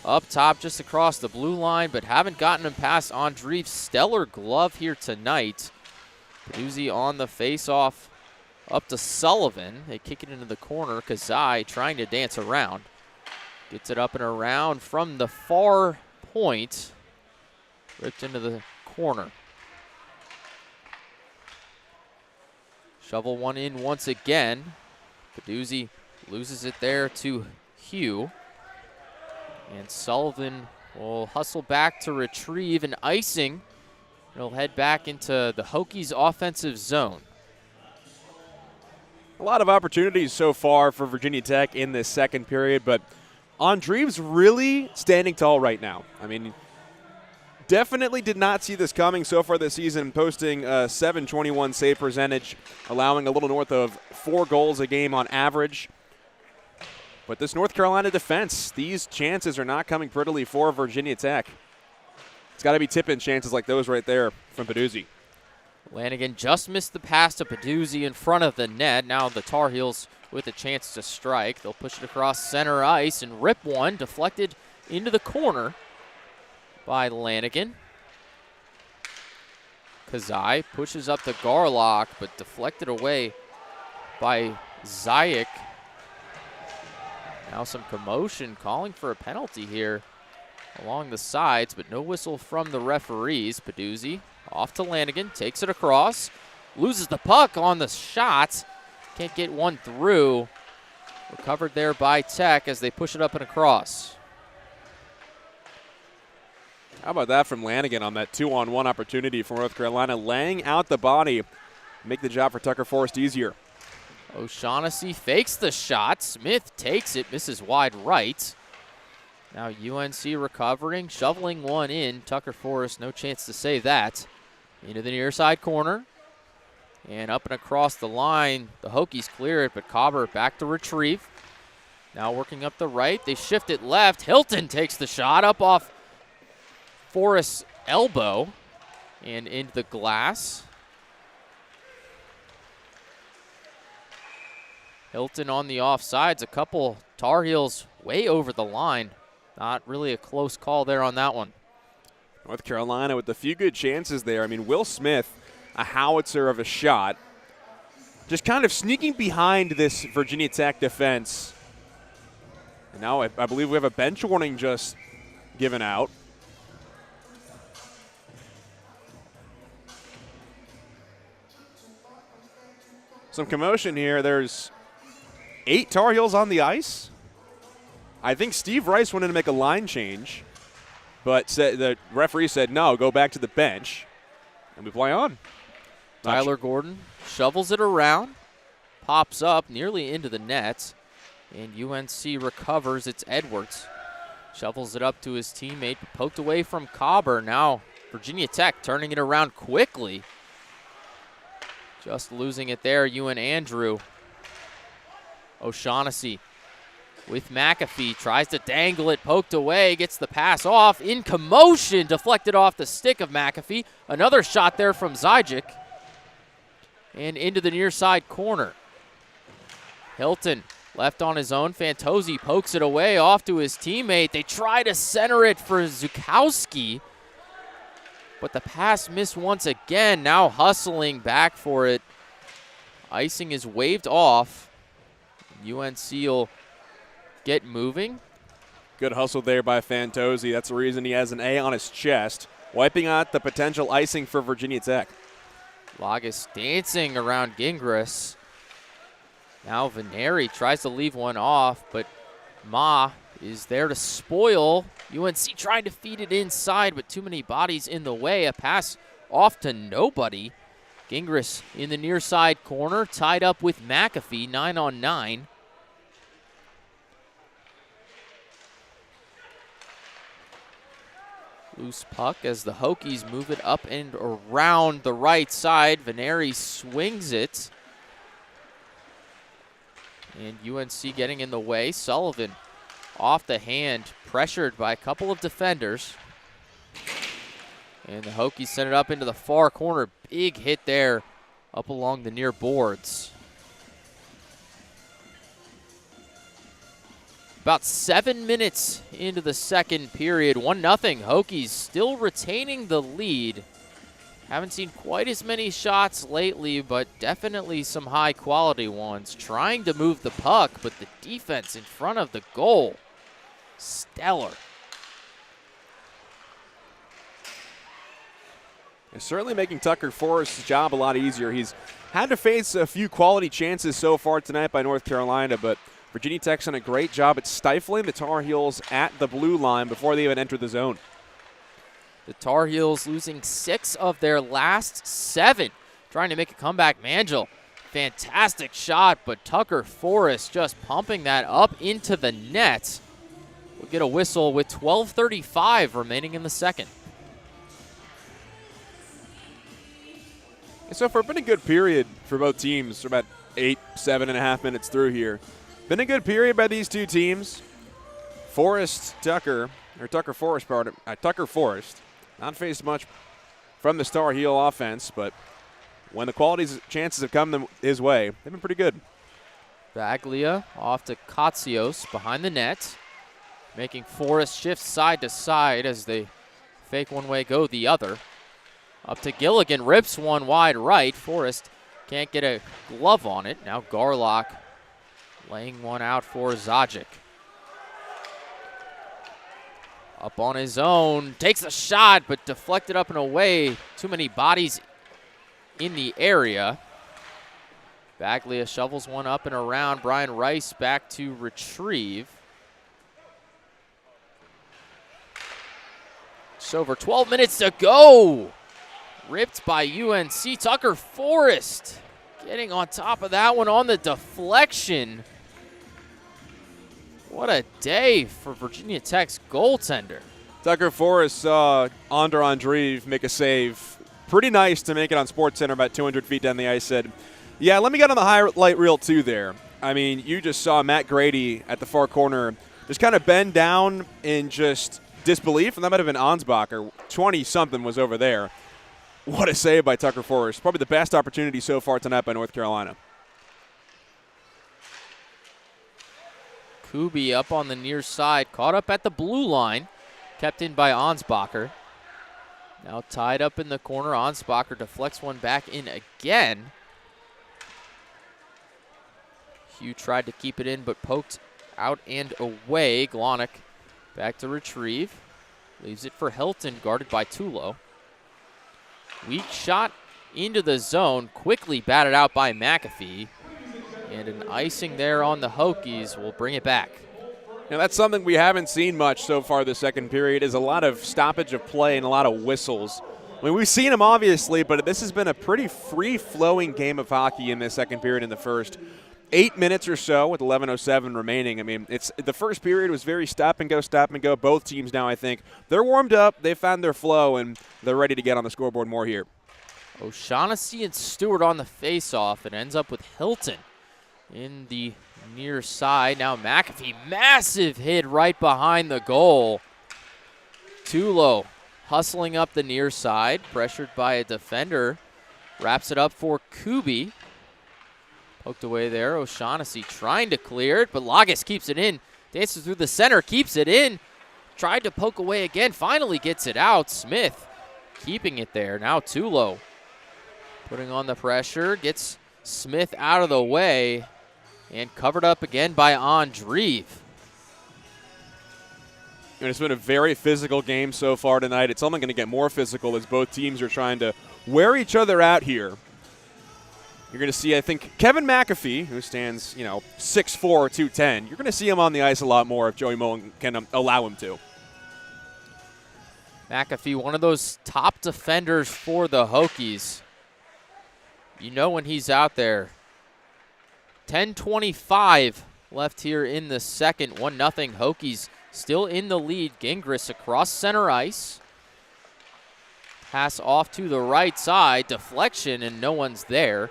up top just across the blue line, but haven't gotten them past Andreev's stellar glove here tonight. Peduzzi on the face-off up to Sullivan. They kick it into the corner. Kazai trying to dance around. Gets it up and around from the far point. Ripped into the corner. Shovel one in once again. Peduzzi loses it there to Hugh. And Sullivan will hustle back to retrieve an icing. He'll head back into the Hokies offensive zone. A lot of opportunities so far for Virginia Tech in this second period, but Andreev's really standing tall right now. I mean, definitely did not see this coming so far this season, posting a .721 save percentage, allowing a little north of 4 goals a game on average. But this North Carolina defense, these chances are not coming prettily for Virginia Tech. It's got to be tip-in chances like those right there from Peduzzi. Lanigan just missed the pass to Peduzzi in front of the net. Now the Tar Heels with a chance to strike. They'll push it across center ice and rip one, deflected into the corner by Lanigan. Kazai pushes up to Garlock, but deflected away by Zayek. Now some commotion, calling for a penalty here along the sides, but no whistle from the referees. Peduzzi off to Lanigan, takes it across, loses the puck on the shot. Can't get one through. Recovered there by Tech as they push it up and across. How about that from Lanigan on that 2-on-1 opportunity for North Carolina, laying out the body, make the job for Tucker Forrest easier. O'Shaughnessy fakes the shot. Smith takes it, misses wide right. Now UNC recovering, shoveling one in. Tucker Forrest, no chance to save that. Into the near side corner. And up and across the line. The Hokies clear it, but Cobber back to retrieve. Now working up the right. They shift it left. Hilton takes the shot up off Forrest's elbow and into the glass. Hilton on the offsides. A couple Tar Heels way over the line. Not really a close call there on that one. North Carolina with a few good chances there. I mean, Will Smith, a howitzer of a shot, just kind of sneaking behind this Virginia Tech defense. And now I believe we have a bench warning just given out. Some commotion here. There's 8 Tar Heels on the ice. I think Steve Rice wanted to make a line change, but the referee said, no, go back to the bench, and we play on. Tyler Gordon shovels it around, pops up nearly into the net, and UNC recovers. It's Edwards. Shovels it up to his teammate, poked away from Cobber. Now Virginia Tech turning it around quickly. Just losing it there, Ewan Andrew. O'Shaughnessy with McAfee, tries to dangle it, poked away, gets the pass off, in commotion, deflected off the stick of McAfee. Another shot there from Zajic, and into the near side corner. Hilton left on his own, Fantozzi pokes it away, off to his teammate. They try to center it for Zukowski, but the pass missed once again, now hustling back for it. Icing is waved off. UNC will get moving. Good hustle there by Fantozzi. That's the reason he has an A on his chest, wiping out the potential icing for Virginia Tech. Lagas dancing around Gingras. Now Veneri tries to leave one off, but Ma is there to spoil. UNC trying to feed it inside, but too many bodies in the way. A pass off to nobody. Gingras in the near side corner, tied up with McAfee, 9-on-9. Loose puck as the Hokies move it up and around the right side. Veneri swings it. And UNC getting in the way. Sullivan off the hand, pressured by a couple of defenders. And the Hokies send it up into the far corner. Big hit there up along the near boards. About 7 minutes into the second period, 1-0. Hokies still retaining the lead. Haven't seen quite as many shots lately, but definitely some high-quality ones. Trying to move the puck, but the defense in front of the goal, stellar. It's certainly making Tucker Forrest's job a lot easier. He's had to face a few quality chances so far tonight by North Carolina, but Virginia Tech's done a great job at stifling the Tar Heels at the blue line before they even enter the zone. The Tar Heels losing 6 of their last 7. Trying to make a comeback. Mangel, fantastic shot, but Tucker Forrest just pumping that up into the net. We'll get a whistle with 12:35 remaining in the second. So for been a good period for both teams, for about 7.5 minutes through here. Been a good period by these two teams. Tucker Forrest, not faced much from the Star Heel offense, but when the quality chances have come his way, they've been pretty good. Baglia off to Katsios behind the net, making Forrest shift side to side as they fake one way, go the other. Up to Gilligan, rips one wide right. Forrest can't get a glove on it. Now Garlock laying one out for Zajic. Up on his own, takes a shot, but deflected up and away. Too many bodies in the area. Baglia shovels one up and around. Brian Rice back to retrieve. Just over 12 minutes to go. Ripped by UNC. Tucker Forrest getting on top of that one on the deflection. What a day for Virginia Tech's goaltender. Tucker Forrest saw Andre Andreev make a save. Pretty nice to make it on SportsCenter about 200 feet down the ice. Said, yeah, let me get on the highlight reel too there. I mean, you just saw Matt Grady at the far corner just kind of bend down in just disbelief, and that might have been Ansbacher. 20-something was over there. What a save by Tucker Forrest. Probably the best opportunity so far tonight by North Carolina. Kubi up on the near side, caught up at the blue line, kept in by Ansbacher. Now tied up in the corner, Ansbacher deflects one back in again. Hugh tried to keep it in, but poked out and away. Glonick back to retrieve. Leaves it for Hilton, guarded by Tulo. Weak shot into the zone, quickly batted out by McAfee. And an icing there on the Hokies will bring it back. Now that's something we haven't seen much so far this second period, is a lot of stoppage of play and a lot of whistles. I mean, we've seen them obviously, but this has been a pretty free-flowing game of hockey in this second period in the first 8 minutes or so with 11:07 remaining. I mean, the first period was very stop and go. Both teams now, I think, they're warmed up, they found their flow, and they're ready to get on the scoreboard more here. O'Shaughnessy and Stewart on the face-off. It ends up with Hilton in the near side. Now McAfee, massive hit right behind the goal. Tulo hustling up the near side, pressured by a defender. Wraps it up for Kubi. Poked away there. O'Shaughnessy trying to clear it, but Lagas keeps it in. Dances through the center, keeps it in. Tried to poke away again, finally gets it out. Smith keeping it there. Now Tulo putting on the pressure, gets Smith out of the way, and covered up again by Andreev. And it's been a very physical game so far tonight. It's only going to get more physical as both teams are trying to wear each other out here. You're going to see, I think, Kevin McAfee, who stands, 6'4", 210. You're going to see him on the ice a lot more if Joey Mullen can allow him to. McAfee, one of those top defenders for the Hokies. You know when he's out there. 10:25 left here in the second. 1-0 Hokies still in the lead. Gingras across center ice. Pass off to the right side. Deflection, and no one's there.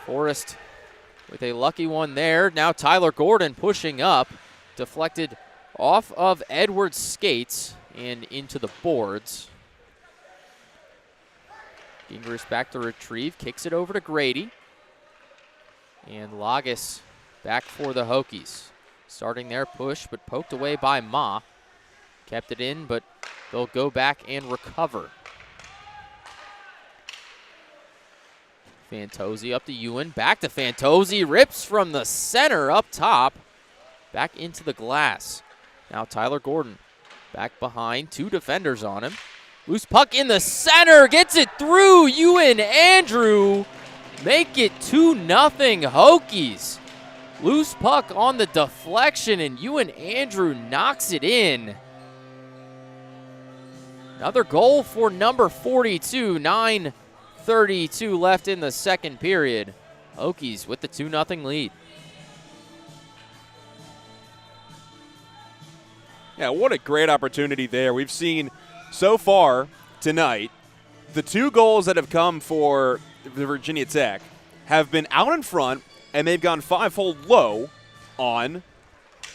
Forrest with a lucky one there. Now Tyler Gordon pushing up. Deflected off of Edwards' skates and into the boards. Gingras back to retrieve. Kicks it over to Grady. And Lagas back for the Hokies. Starting their push, but poked away by Ma. Kept it in, but they'll go back and recover. Fantozzi up to Ewan. Back to Fantozzi. Rips from the center up top. Back into the glass. Now Tyler Gordon back behind. 2 defenders on him. Loose puck in the center. Gets it through. Ewan Andrew. Make it 2-0 Hokies. Loose puck on the deflection, and Ewan Andrew knocks it in. Another goal for number 42. 9:32 left in the second period. Hokies with the 2-0 lead. Yeah, what a great opportunity there. We've seen so far tonight, the 2 goals that have come for the Virginia Tech have been out in front, and they've gone 5-hole low on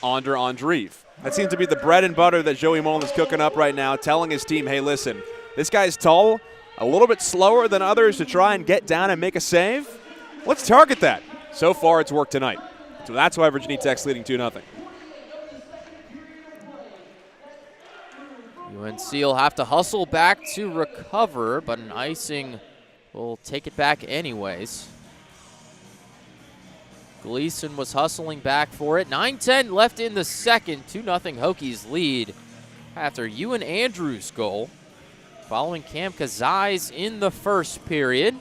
Andreev. That seems to be the bread and butter that Joey Mullen is cooking up right now, telling his team, hey, listen, this guy's tall, a little bit slower than others to try and get down and make a save. Let's target that. So far, it's worked tonight. So that's why Virginia Tech's leading 2-0. UNC will have to hustle back to recover, but an icing will take it back anyways. Gleason was hustling back for it. 9:10 left in the second. 2-0 Hokies lead after Ewan Andrews' goal. Following Cam Kazai's in the first period.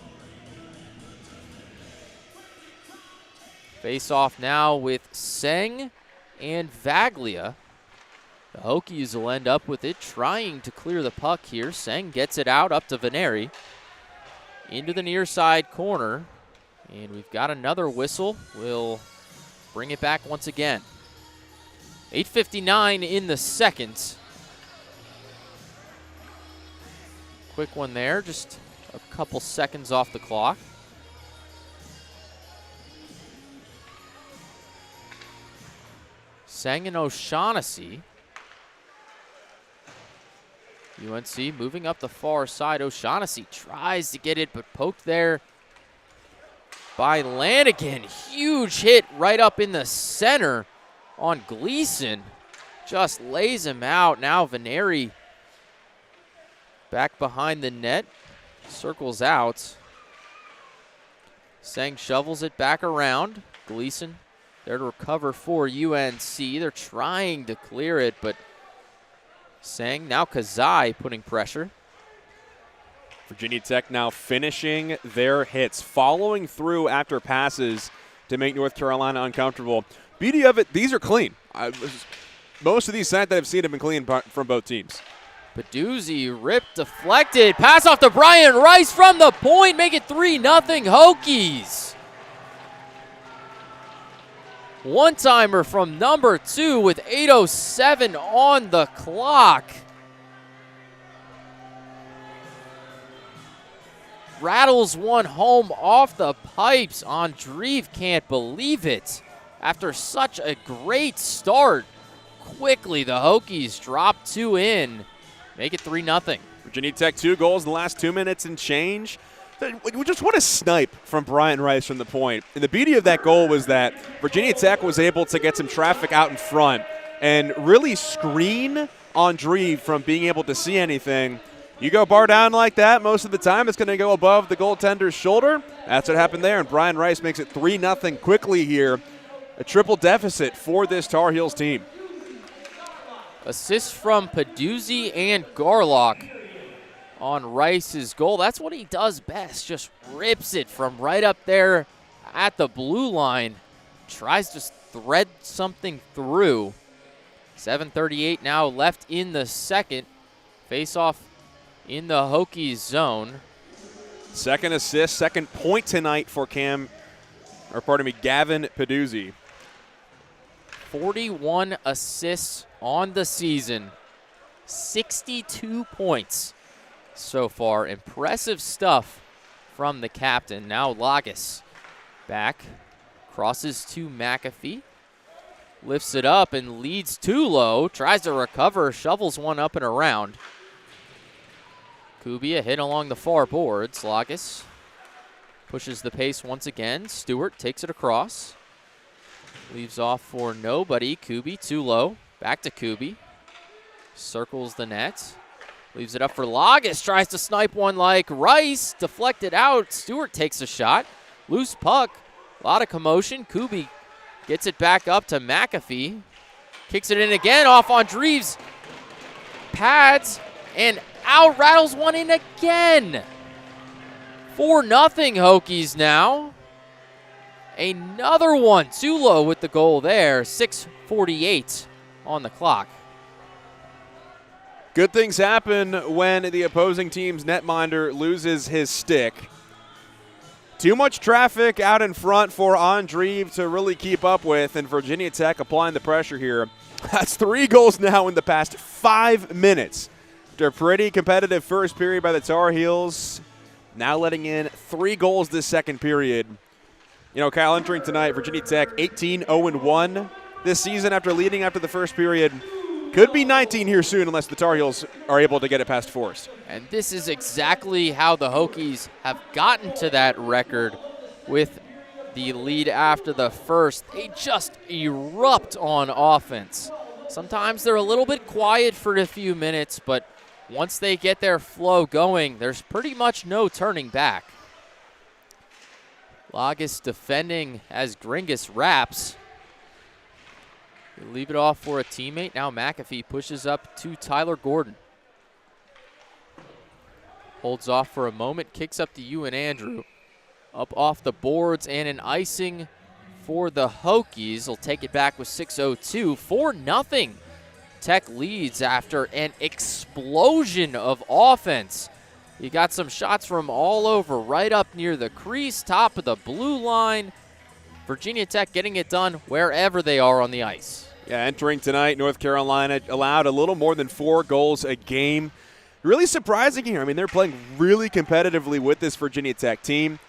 Face off now with Seng and Vaglia. The Hokies will end up with it, trying to clear the puck here. Seng gets it out up to Veneri. Into the near side corner. And we've got another whistle. We'll bring it back once again. 8:59 in the second. Quick one there, just a couple seconds off the clock. Sang and O'Shaughnessy. UNC moving up the far side. O'Shaughnessy tries to get it, but poked there by Lanigan. Huge hit right up in the center on Gleason. Just lays him out. Now Veneri back behind the net. Circles out. Sang shovels it back around. Gleason there to recover for UNC. They're trying to clear it, but Sang, now Kazai putting pressure. Virginia Tech now finishing their hits, following through after passes to make North Carolina uncomfortable. Beauty of it, these are clean. Most of these sets that I've seen have been clean from both teams. Peduzzi ripped, deflected, pass off to Brian Rice from the point, make it 3-0 Hokies. One-timer from number 2 with 8:07 on the clock. rattles one home off the pipes. Andreev can't believe it. After such a great start, quickly the Hokies drop 2 in, make it 3-0. Virginia Tech 2 goals in the last 2 minutes and change. Just what a snipe from Brian Rice from the point. And the beauty of that goal was that Virginia Tech was able to get some traffic out in front and really screen Andreev from being able to see anything. You go bar down like that, most of the time it's going to go above the goaltender's shoulder. That's what happened there, and Brian Rice makes it 3-0 quickly here. A triple deficit for this Tar Heels team. Assists from Peduzzi and Garlock on Rice's goal. That's what he does best, just rips it from right up there at the blue line. Tries to thread something through. 7:38 now left in the second. Face-off in the Hokies zone. Second assist, second point tonight for Gavin Peduzzi. 41 assists on the season. 62 points so far. Impressive stuff from the captain. Now Lagas back, crosses to McAfee, lifts it up and leads too low, tries to recover, shovels one up and around. Kubia hit along the far boards. Lagas pushes the pace once again. Stewart takes it across. Leaves off for nobody. Kubi too low. Back to Kubi. Circles the net. Leaves it up for Lagas. Tries to snipe one like Rice. Deflected out. Stewart takes a shot. Loose puck. A lot of commotion. Kubi gets it back up to McAfee. Kicks it in again off Andreev's pads. And out rattles one in again. 4-0 Hokies now. Another one. Too low with the goal there. 6:48 on the clock. Good things happen when the opposing team's netminder loses his stick. Too much traffic out in front for Andreev to really keep up with, and Virginia Tech applying the pressure here. That's 3 goals now in the past 5 minutes. After a pretty competitive first period by the Tar Heels, now letting in 3 goals this second period. You know, Kyle, entering tonight, Virginia Tech 18-0-1 this season after leading after the first period. Could be 19 here soon unless the Tar Heels are able to get it past Forest. And this is exactly how the Hokies have gotten to that record with the lead after the first. They just erupt on offense. Sometimes they're a little bit quiet for a few minutes, but once they get their flow going, there's pretty much no turning back. Lagas defending as Gringus wraps. They leave it off for a teammate. Now McAfee pushes up to Tyler Gordon. Holds off for a moment, kicks up to Ewan Andrew. Up off the boards and an icing for the Hokies. Will take it back with 6:02. 4-0. Tech leads after an explosion of offense. You got some shots from all over, right up near the crease, top of the blue line. Virginia Tech getting it done wherever they are on the ice. Yeah, entering tonight, North Carolina allowed a little more than 4 goals a game. Really surprising here. I mean, they're playing really competitively with this Virginia Tech team.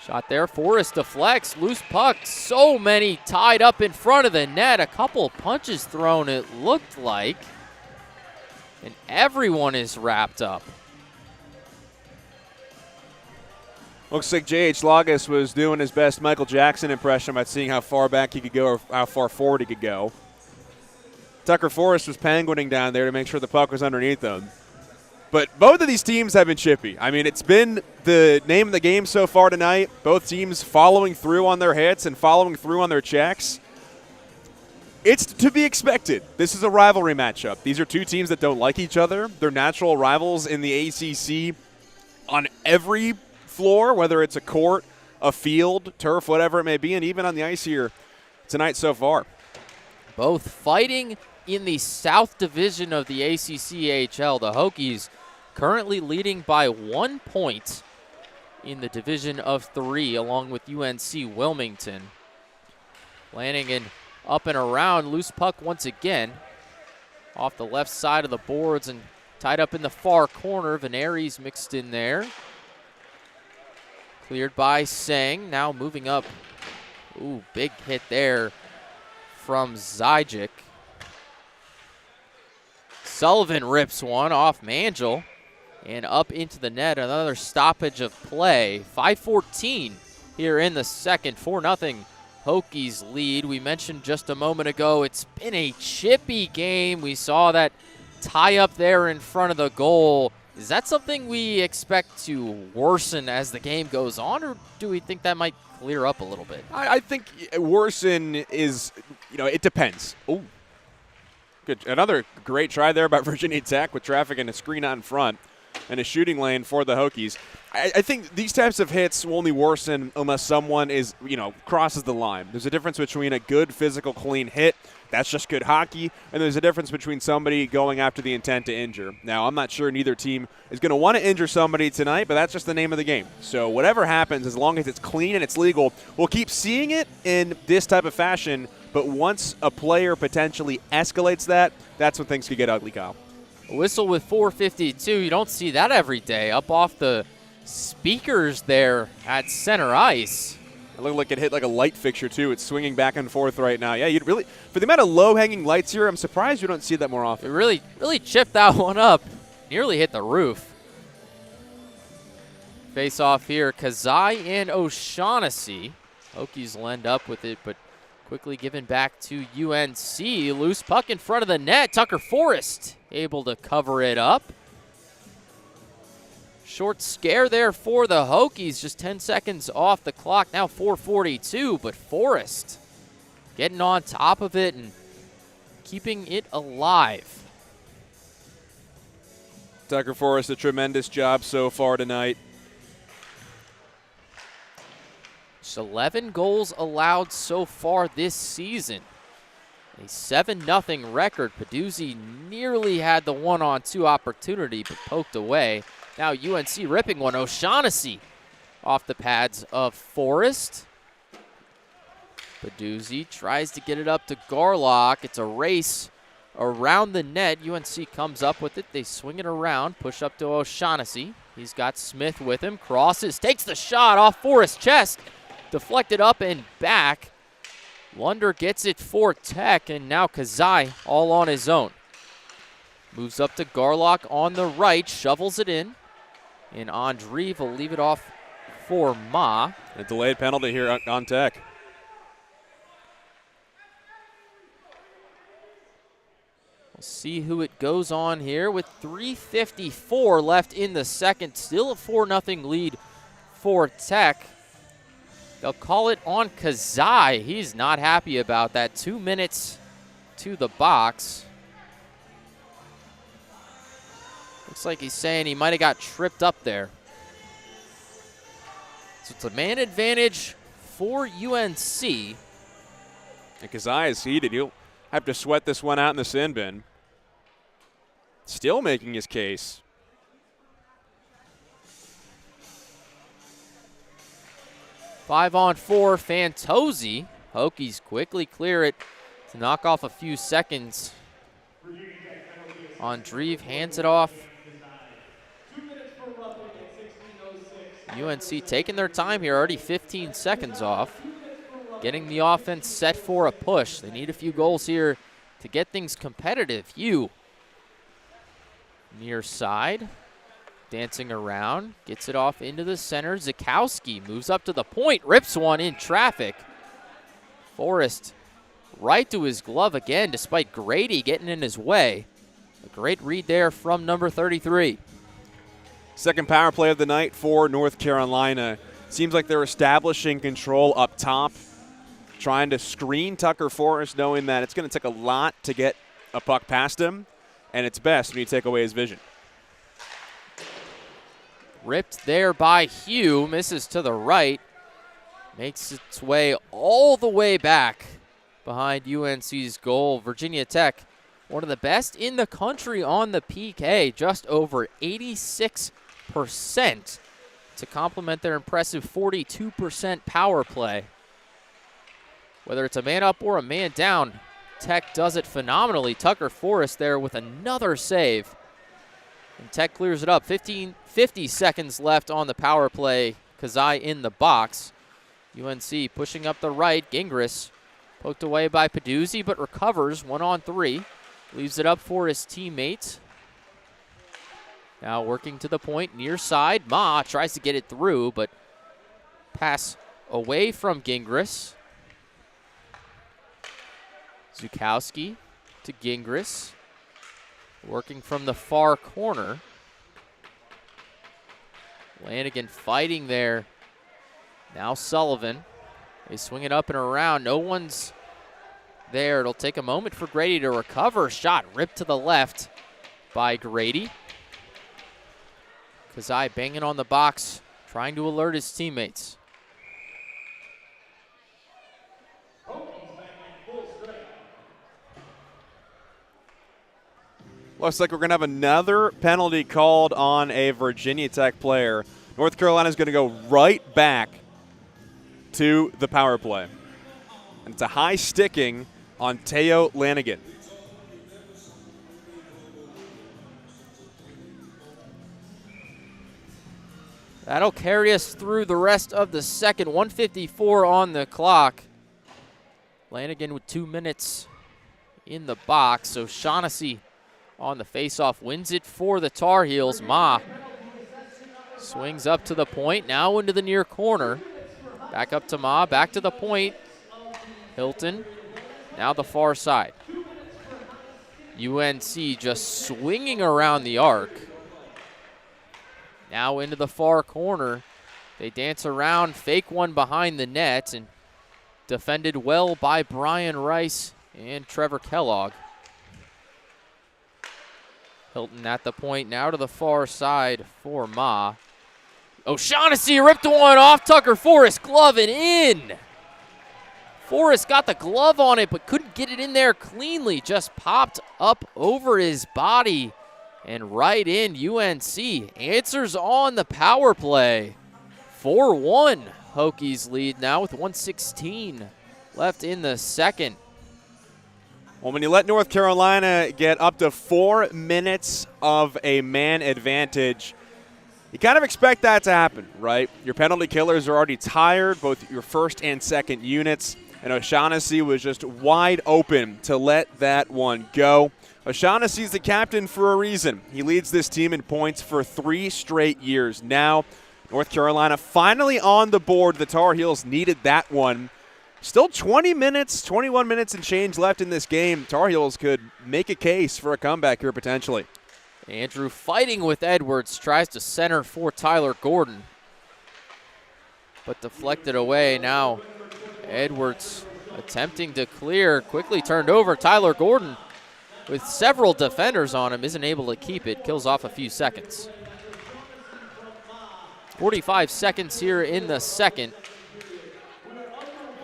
Shot there, Forrest deflects, loose puck, so many tied up in front of the net. A couple punches thrown, it looked like. And everyone is wrapped up. Looks like J.H. Lagas was doing his best Michael Jackson impression by seeing how far back he could go or how far forward he could go. Tucker Forrest was penguining down there to make sure the puck was underneath him. But both of these teams have been chippy. I mean, it's been the name of the game so far tonight. Both teams following through on their hits and following through on their checks. It's to be expected. This is a rivalry matchup. These are two teams that don't like each other. They're natural rivals in the ACC on every floor, whether it's a court, a field, turf, whatever it may be, and even on the ice here tonight so far. Both fighting in the South Division of the ACCHL. The Hokies currently leading by 1 point in the Division of 3, along with UNC Wilmington. Flanagan up and around, loose puck once again off the left side of the boards and tied up in the far corner. Veneris mixed in there. Cleared by Sang. Now moving up. Ooh, big hit there from Zajic. Sullivan rips one off Mangel and up into the net. Another stoppage of play. 5:14 here in the second. 4-0 Hokies lead. We mentioned just a moment ago it's been a chippy game. We saw that tie up there in front of the goal. Is that something we expect to worsen as the game goes on, or do we think that might clear up a little bit? I think worsen is, it depends. Oh, good. Another great try there by Virginia Tech with traffic and a screen out in front and a shooting lane for the Hokies. I think these types of hits will only worsen unless someone is, crosses the line. There's a difference between a good physical clean hit, that's just good hockey, and there's a difference between somebody going after the intent to injure. Now, I'm not sure neither team is going to want to injure somebody tonight, but that's just the name of the game. So whatever happens, as long as it's clean and it's legal, we'll keep seeing it in this type of fashion, but once a player potentially escalates that, that's when things could get ugly, Kyle. A whistle with 4:52. You don't see that every day. Up off the speakers there at center ice. It looked like it hit like a light fixture, too. It's swinging back and forth right now. Yeah, you'd really, for the amount of low-hanging lights here, I'm surprised you don't see that more It often. really chipped that one up. Nearly hit the roof. Face off here, Kazai and O'Shaughnessy. Hokies will end up with it, but quickly given back to UNC. Loose puck in front of the net. Tucker Forrest able to cover it up. Short scare there for the Hokies. Just 10 seconds off the clock. Now 4:42, but Forrest getting on top of it and keeping it alive. Tucker Forrest, a tremendous job so far tonight. Just 11 goals allowed so far this season. A 7-0 record. Peduzzi nearly had the 1-on-2 opportunity, but poked away. Now UNC ripping one. O'Shaughnessy off the pads of Forrest. Peduzzi tries to get it up to Garlock. It's a race around the net. UNC comes up with it. They swing it around. Push up to O'Shaughnessy. He's got Smith with him. Crosses. Takes the shot off Forrest's chest. Deflected up and back. Lunder gets it for Tech, and now Kazai all on his own. Moves up to Garlock on the right, shovels it in, and Andreev will leave it off for Ma. A delayed penalty here on Tech. We'll see who it goes on here with 3:54 left in the second. Still a 4-0 lead for Tech. They'll call it on Kazai. He's not happy about that. 2 minutes to the box. Looks like he's saying he might have got tripped up there. So it's a man advantage for UNC. And Kazai is heated. He'll have to sweat this one out in the sin bin. Still making his case. Five-on-4, Fantozzi. Hokies quickly clear it to knock off a few seconds. Andreev hands it off. UNC taking their time here, already 15 seconds off. Getting the offense set for a push. They need a few goals here to get things competitive. Hugh, near side. Dancing around, gets it off into the center. Zukowski moves up to the point, rips one in traffic. Forrest right to his glove again, despite Grady getting in his way. A great read there from number 33. Second power play of the night for North Carolina. Seems like they're establishing control up top, trying to screen Tucker Forrest, knowing that it's going to take a lot to get a puck past him, and it's best when you take away his vision. Ripped there by Hugh, misses to the right. Makes its way all the way back behind UNC's goal. Virginia Tech, one of the best in the country on the PK, just over 86% to complement their impressive 42% power play. Whether it's a man up or a man down, Tech does it phenomenally. Tucker Forrest there with another save. And Tech clears it up. 50 seconds left on the power play. Kazai in the box. UNC pushing up the right. Gingras poked away by Peduzzi, but recovers 1-on-3. Leaves it up for his teammates. Now working to the point, near side. Ma tries to get it through, but pass away from Gingras. Zukowski to Gingras. Working from the far corner. Lanigan fighting there. Now Sullivan. They swing it up and around. No one's there. It'll take a moment for Grady to recover. Shot ripped to the left by Grady. Kazai banging on the box, trying to alert his teammates. Looks like we're going to have another penalty called on a Virginia Tech player. North Carolina is going to go right back to the power play. And it's a high sticking on Teo Lanigan. That'll carry us through the rest of the second. 1:54 on the clock. Lanigan with 2 minutes in the box. So Shaughnessy on the faceoff wins it for the Tar Heels. Ma swings up to the point, now into the near corner. Back up to Ma, back to the point. Hilton, now the far side. UNC just swinging around the arc. Now into the far corner. They dance around, fake one behind the net, and defended well by Brian Rice and Trevor Kellogg. Hilton at the point, now to the far side for Ma. O'Shaughnessy ripped one off Tucker Forrest, glove it in. Forrest got the glove on it, but couldn't get it in there cleanly. Just popped up over his body and right in. UNC answers on the power play. 4-1 Hokies lead now with 1:16 left in the second. Well, when you let North Carolina get up to 4 minutes of a man advantage, you kind of expect that to happen, right? Your penalty killers are already tired, both your first and second units, and O'Shaughnessy was just wide open to let that one go. O'Shaughnessy's the captain for a reason. He leads this team in points for 3 straight years now. North Carolina finally on the board. The Tar Heels needed that one. Still 21 minutes and change left in this game. Tar Heels could make a case for a comeback here potentially. Andrew fighting with Edwards, tries to center for Tyler Gordon, but deflected away. Now Edwards attempting to clear, quickly turned over. Tyler Gordon with several defenders on him, isn't able to keep it, kills off a few seconds. 45 seconds here in the second.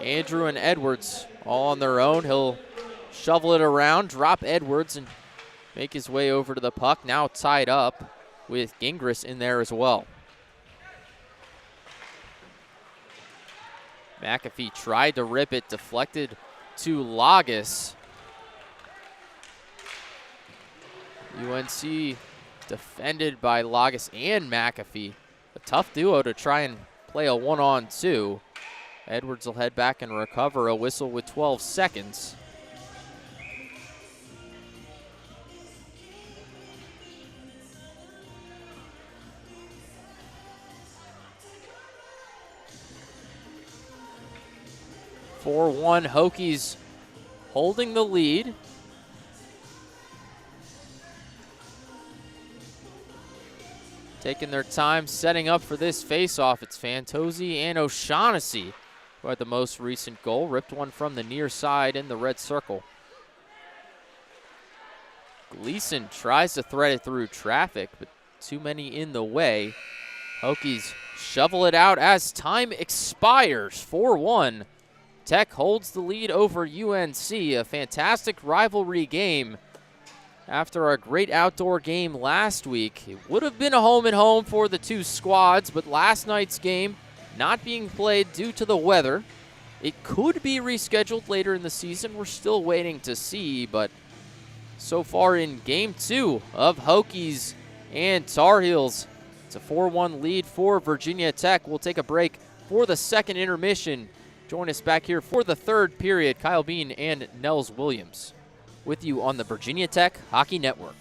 Andrew and Edwards all on their own. He'll shovel it around, drop Edwards, and make his way over to the puck. Now tied up with Gingras in there as well. McAfee tried to rip it, deflected to Lagas. UNC defended by Lagas and McAfee. A tough duo to try and play a 1-on-2. Edwards will head back and recover. A whistle with 12 seconds. (4-1) Hokies holding the lead. Taking their time setting up for this face-off. It's Fantozzi and O'Shaughnessy who had the most recent goal. Ripped one from the near side in the red circle. Gleason tries to thread it through traffic, but too many in the way. Hokies shovel it out as time expires. 4-1. Tech holds the lead over UNC. A fantastic rivalry game. After our great outdoor game last week, it would have been a home-and-home for the two squads, but last night's game not being played due to the weather. It could be rescheduled later in the season. We're still waiting to see, but so far in Game 2 of Hokies And Tar Heels, it's a 4-1 lead for Virginia Tech. We'll take a break for the second intermission. Join us back here for the third period. Kyle Bean and Nels Williams with you on the Virginia Tech Hockey Network.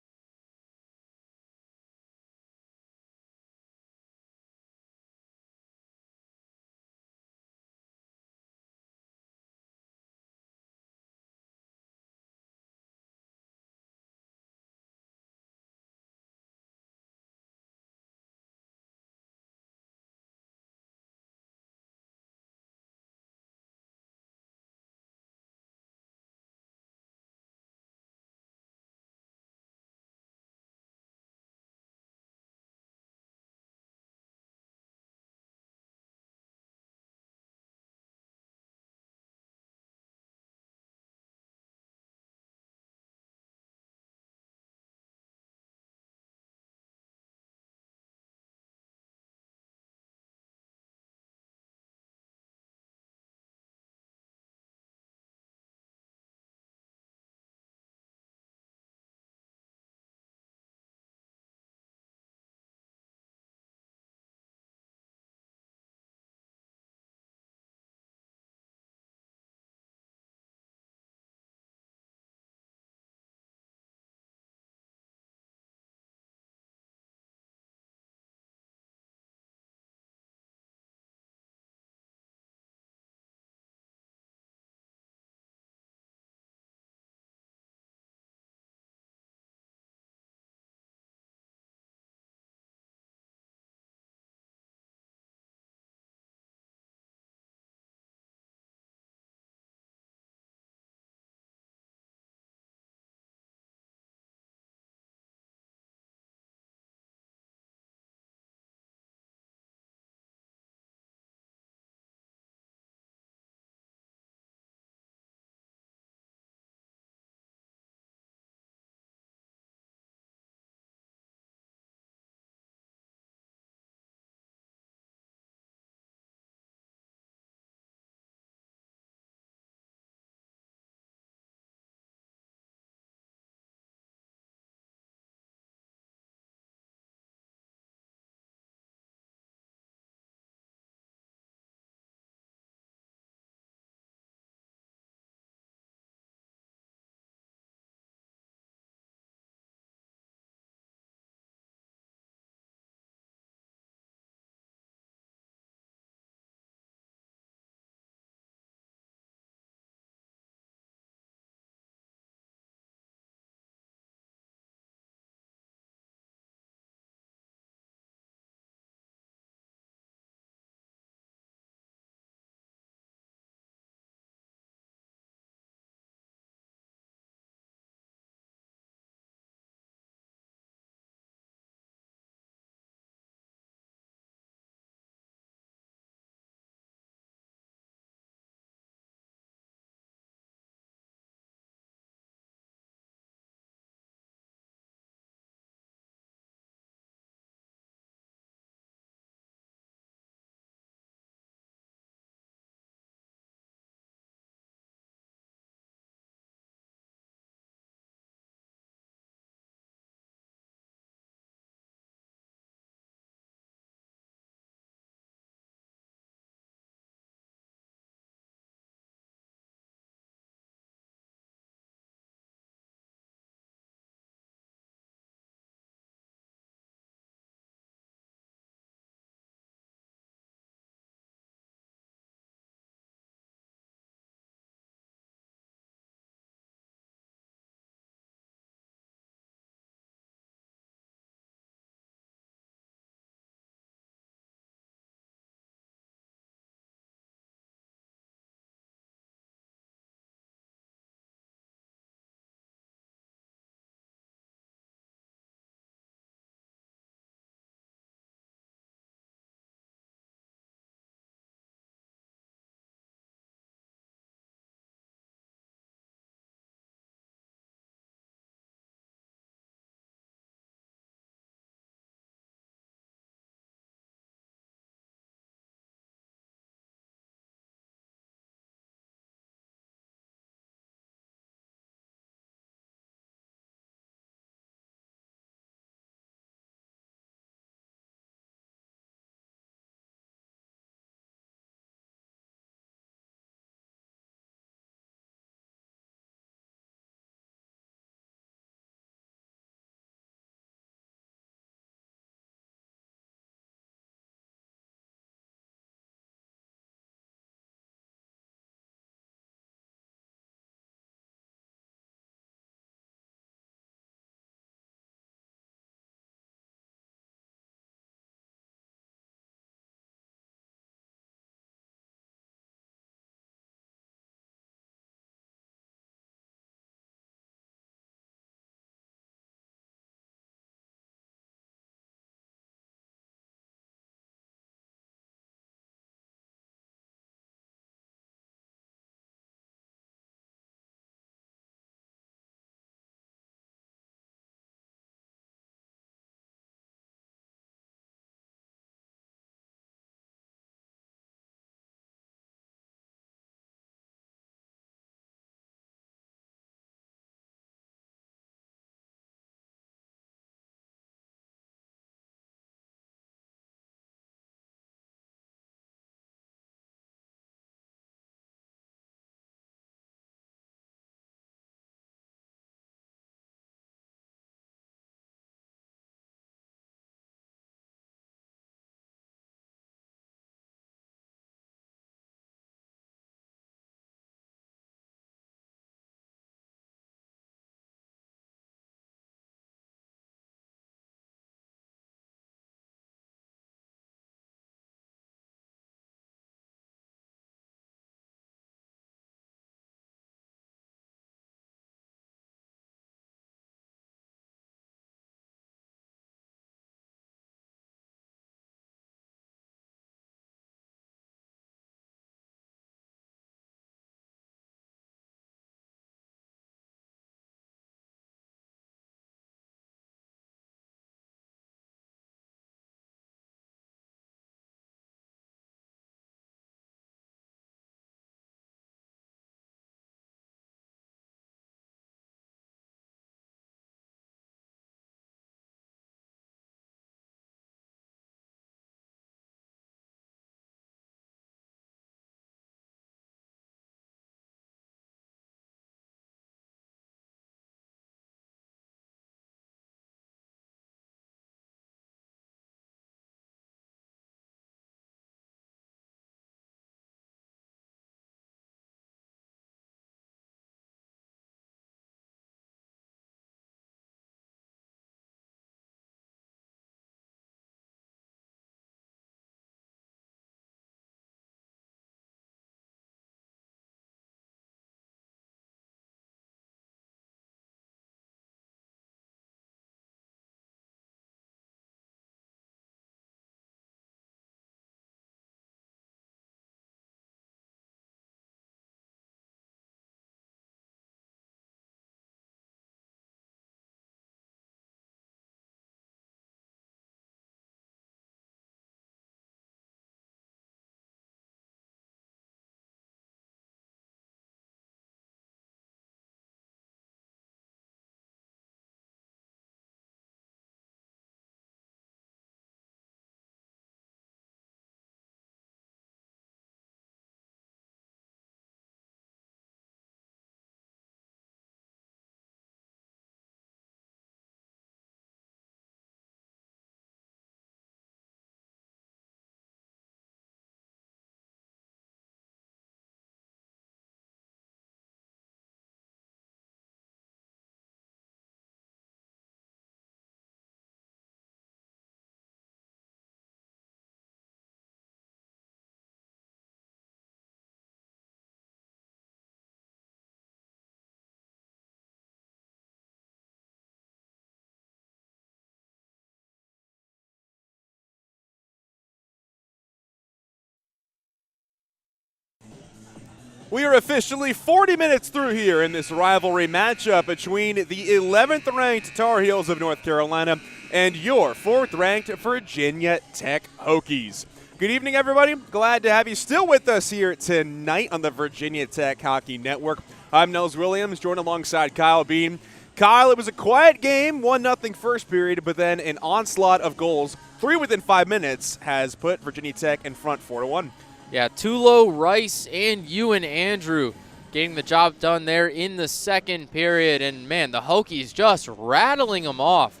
We are officially 40 minutes through here in this rivalry matchup between the 11th ranked Tar Heels of North Carolina and your 4th ranked Virginia Tech Hokies. Good evening, everybody. Glad to have you still with us here tonight on the Virginia Tech Hockey Network. I'm Nels Williams, joined alongside Kyle Bean. Kyle, it was a quiet game, 1-0 first period, but then an onslaught of goals, 3 within 5 minutes, has put Virginia Tech in front 4-1. Yeah, Tulo, Rice, and Ewan Andrew getting the job done there in the second period. And, man, the Hokies just rattling them off.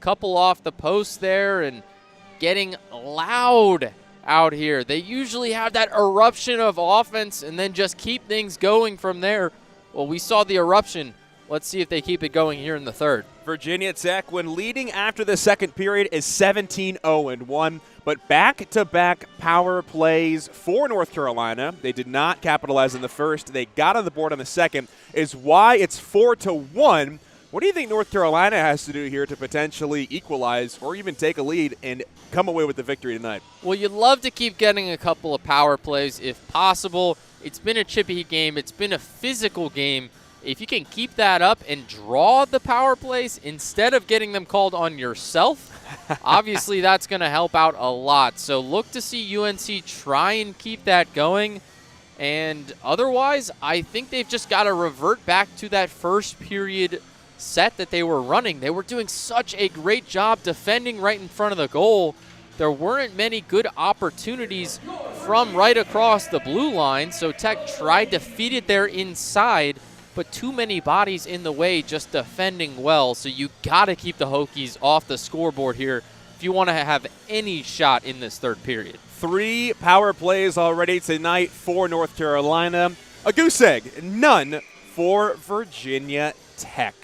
Couple off the post there and getting loud out here. They usually have that eruption of offense and then just keep things going from there. Well, we saw the eruption. Let's see if they keep it going here in the third. Virginia Tech, when leading after the second period, is 17-0-1. But back-to-back power plays for North Carolina. They did not capitalize in the first. They got on the board on the second, is why it's 4-1. What do you think North Carolina has to do here to potentially equalize or even take a lead and come away with the victory tonight? Well, you'd love to keep getting a couple of power plays if possible. It's been a chippy game. It's been a physical game. If you can keep that up and draw the power plays instead of getting them called on yourself, obviously that's going to help out a lot. So look to see UNC try and keep that going. And otherwise, I think they've just got to revert back to that first period set that they were running. They were doing such a great job defending right in front of the goal. There weren't many good opportunities from right across the blue line, so Tech tried to feed it there inside, but too many bodies in the way just defending well. So you got to keep the Hokies off the scoreboard here if you want to have any shot in this third period. 3 power plays already tonight for North Carolina. A goose egg, none for Virginia Tech.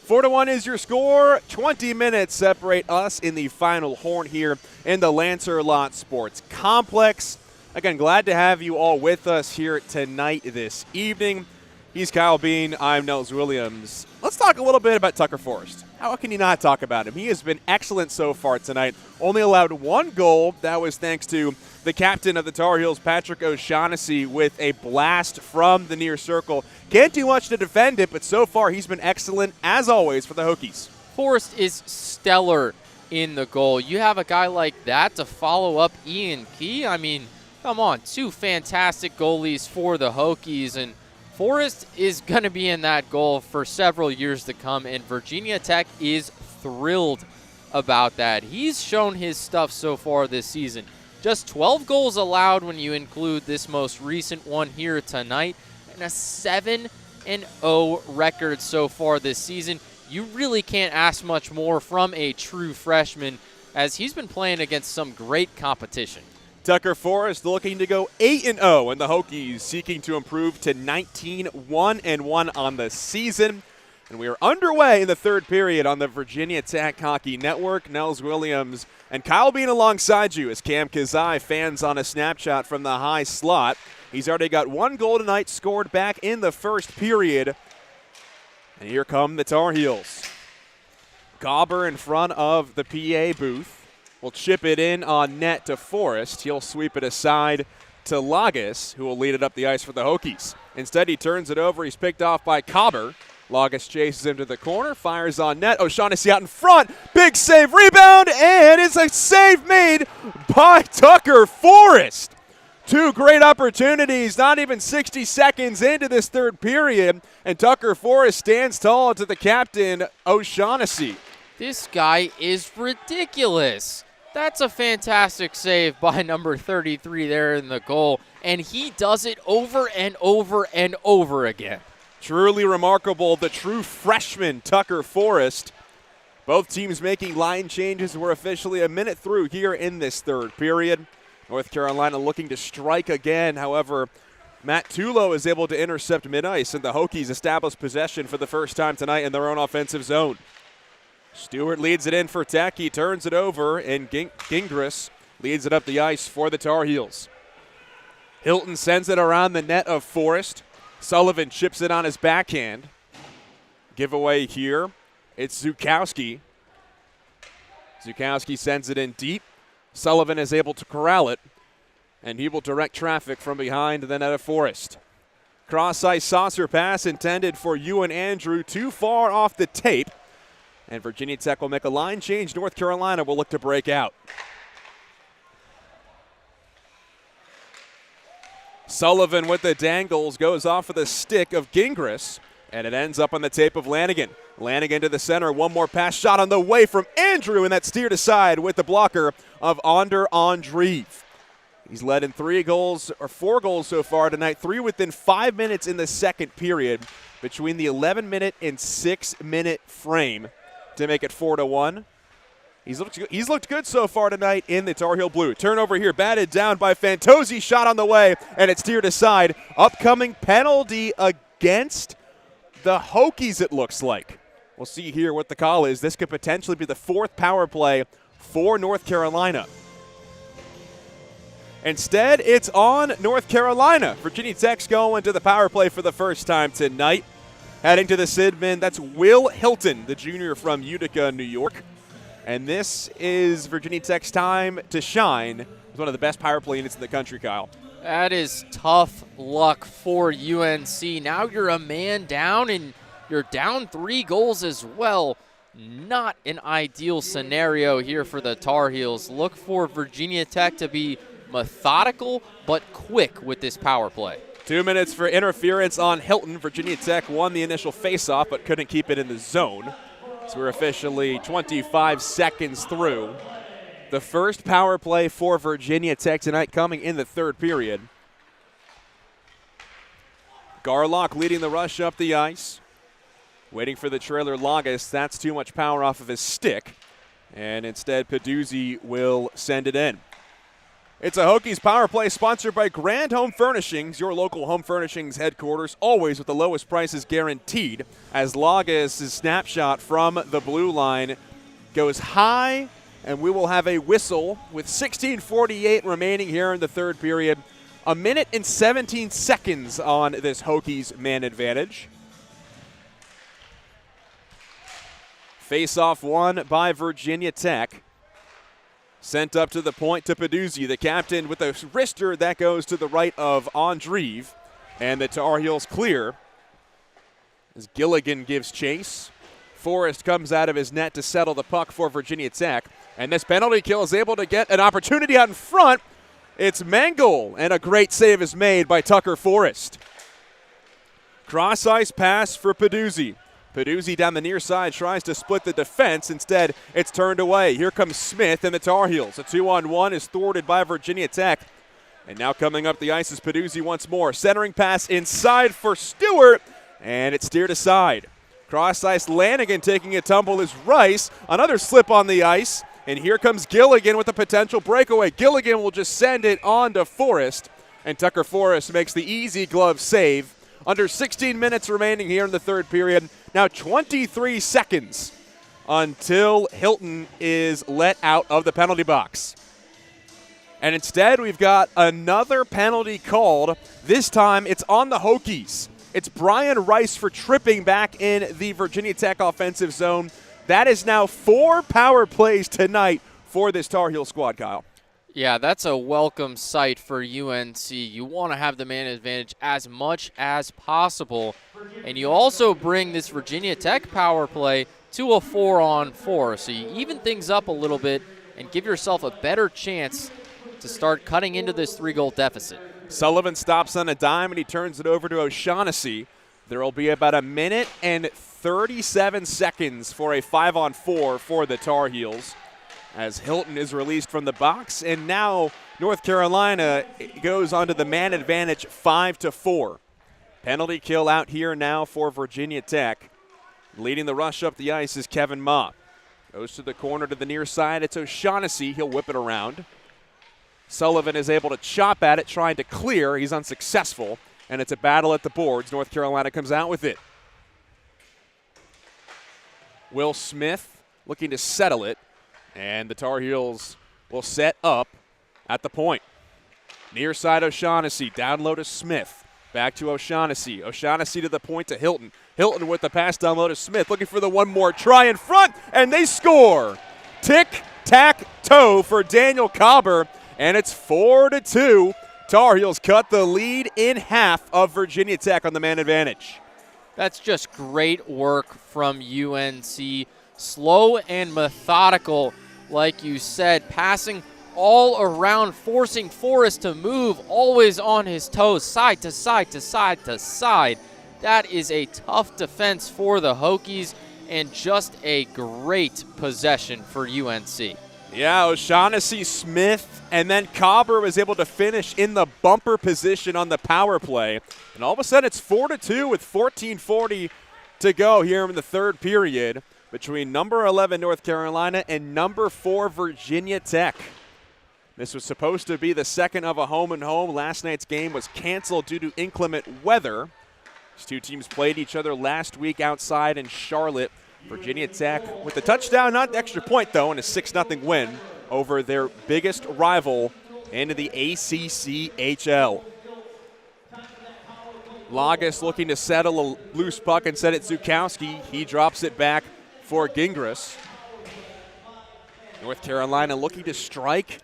4-1 is your score. 20 minutes separate us in the final horn here in the Lancer-Lott Sports Complex. Again, glad to have you all with us here tonight this evening. He's Kyle Bean. I'm Nels Williams. Let's talk a little bit about Tucker Forrest. How can you not talk about him? He has been excellent so far tonight. Only allowed 1 goal. That was thanks to the captain of the Tar Heels, Patrick O'Shaughnessy, with a blast from the near circle. Can't do much to defend it, but so far he's been excellent, as always, for the Hokies. Forrest is stellar in the goal. You have a guy like that to follow up Ian Key. I mean, come on, 2 fantastic goalies for the Hokies, and Forrest is going to be in that goal for several years to come, and Virginia Tech is thrilled about that. He's shown his stuff so far this season. Just 12 goals allowed when you include this most recent one here tonight, and a 7-0 record so far this season. You really can't ask much more from a true freshman, as he's been playing against some great competition. Tucker Forrest looking to go 8-0, and the Hokies seeking to improve to 19-1-1 on the season. And we are underway in the third period on the Virginia Tech Hockey Network. Nels Williams and Kyle Bean alongside you as Cam Kazai fans on a snapshot from the high slot. He's already got 1 goal tonight, scored back in the first period. And here come the Tar Heels. Gauber in front of the PA booth. Will chip it in on net to Forrest. He'll sweep it aside to Lagas, who will lead it up the ice for the Hokies. Instead, he turns it over. He's picked off by Gauber. Lagas chases him to the corner, fires on net. O'Shaughnessy out in front. Big save, rebound, and it's a save made by Tucker Forrest. 2 great opportunities, not even 60 seconds into this third period, and Tucker Forrest stands tall to the captain, O'Shaughnessy. This guy is ridiculous. That's a fantastic save by number 33 there in the goal, and he does it over and over and over again. Truly remarkable, the true freshman Tucker Forrest. Both teams making line changes. We're officially a minute through here in this third period. North Carolina looking to strike again. However, Matt Tulo is able to intercept mid-ice, and the Hokies establish possession for the first time tonight in their own offensive zone. Stewart leads it in for Tech. He turns it over, and Gingras leads it up the ice for the Tar Heels. Hilton sends it around the net of Forrest. Sullivan chips it on his backhand. Giveaway here. It's Zukowski. Zukowski sends it in deep. Sullivan is able to corral it, and he will direct traffic from behind the net of Forrest. Cross-ice saucer pass intended for Ewan Andrew, too far off the tape. And Virginia Tech will make a line change. North Carolina will look to break out. Sullivan with the dangles goes off of the stick of Gingras, and it ends up on the tape of Lanigan. Lanigan to the center, one more pass shot on the way from Andrew, and that's steered aside with the blocker of Onder Andreev. He's led in 4 goals so far tonight, 3 within 5 minutes in the second period between the 11-minute and 6-minute frame to make it 4-1. He's looked good so far tonight in the Tar Heel Blue. Turnover here, batted down by Fantozzi, shot on the way, and it's steered aside. Upcoming penalty against the Hokies, it looks like. We'll see here what the call is. This could potentially be the 4th power play for North Carolina. Instead, it's on North Carolina. Virginia Tech's going to the power play for the first time tonight. Heading to the Sidman, that's Will Hilton, the junior from Utica, New York. And this is Virginia Tech's time to shine. It's one of the best power play units in the country, Kyle. That is tough luck for UNC. Now you're a man down, and you're down 3 goals as well. Not an ideal scenario here for the Tar Heels. Look for Virginia Tech to be methodical but quick with this power play. 2 minutes for interference on Hilton. Virginia Tech won the initial faceoff but couldn't keep it in the zone. So we're officially 25 seconds through the first power play for Virginia Tech tonight, coming in the third period. Garlock leading the rush up the ice. Waiting for the trailer Lagas. That's too much power off of his stick. And instead, Peduzzi will send it in. It's a Hokies power play sponsored by Grand Home Furnishings, your local home furnishings headquarters, always with the lowest prices guaranteed. As Lagas' snapshot from the blue line goes high, and we will have a whistle with 16:48 remaining here in the third period. 1 minute and 17 seconds on this Hokies man advantage. Face-off won by Virginia Tech. Sent up to the point to Peduzzi, the captain with a wrister that goes to the right of Andreev. And the Tar Heels clear as Gilligan gives chase. Forrest comes out of his net to settle the puck for Virginia Tech. And this penalty kill is able to get an opportunity out in front. It's Mengel, and a great save is made by Tucker Forrest. Cross-ice pass for Peduzzi. Peduzzi down the near side tries to split the defense. Instead, it's turned away. Here comes Smith and the Tar Heels. A 2-on-1 is thwarted by Virginia Tech. And now coming up the ice is Peduzzi once more. Centering pass inside for Stewart, and it's steered aside. Cross-ice Lanigan taking a tumble is Rice. Another slip on the ice, and here comes Gilligan with a potential breakaway. Gilligan will just send it on to Forrest, and Tucker Forrest makes the easy glove save. Under 16 minutes remaining here in the third period. Now 23 seconds until Hilton is let out of the penalty box. And instead, we've got another penalty called. This time, it's on the Hokies. It's Brian Rice for tripping back in the Virginia Tech offensive zone. That is now 4 power plays tonight for this Tar Heel squad, Kyle. Yeah, that's a welcome sight for UNC. You want to have the man advantage as much as possible. And you also bring this Virginia Tech power play to a 4-on-4. So you even things up a little bit and give yourself a better chance to start cutting into this 3-goal deficit. Sullivan stops on a dime, and he turns it over to O'Shaughnessy. There will be about 1 minute and 37 seconds for a 5-on-4 for the Tar Heels, as Hilton is released from the box. And now North Carolina goes onto the man advantage 5-4. Penalty kill out here now for Virginia Tech. Leading the rush up the ice is Kevin Ma. Goes to the corner to the near side. It's O'Shaughnessy. He'll whip it around. Sullivan is able to chop at it, trying to clear. He's unsuccessful, and it's a battle at the boards. North Carolina comes out with it. Will Smith looking to settle it. And the Tar Heels will set up at the point. Near side O'Shaughnessy, down low to Smith. Back to O'Shaughnessy. O'Shaughnessy to the point to Hilton. Hilton with the pass down low to Smith, looking for the one more try in front, and they score. Tic-tac-toe for Daniel Cobber, and it's 4-2. Tar Heels cut the lead in half of Virginia Tech on the man advantage. That's just great work from UNC. Slow and methodical, like you said, passing all around, forcing Forrest to move, always on his toes, side to side to side to side. That is a tough defense for the Hokies, and just a great possession for UNC. Yeah, O'Shaughnessy, Smith, and then Cobber was able to finish in the bumper position on the power play. And all of a sudden it's 4-2 with 14:40 to go here in the third period between number 11 North Carolina and number 4 Virginia Tech. This was supposed to be the second of a home-and-home. Last night's game was canceled due to inclement weather. These two teams played each other last week outside in Charlotte. Virginia Tech with the touchdown, not the extra point, though, and a 6-0 win over their biggest rival in the ACCHL. Lagus looking to settle a loose puck and set it Zukowski. He drops it back for Gingras. North Carolina looking to strike.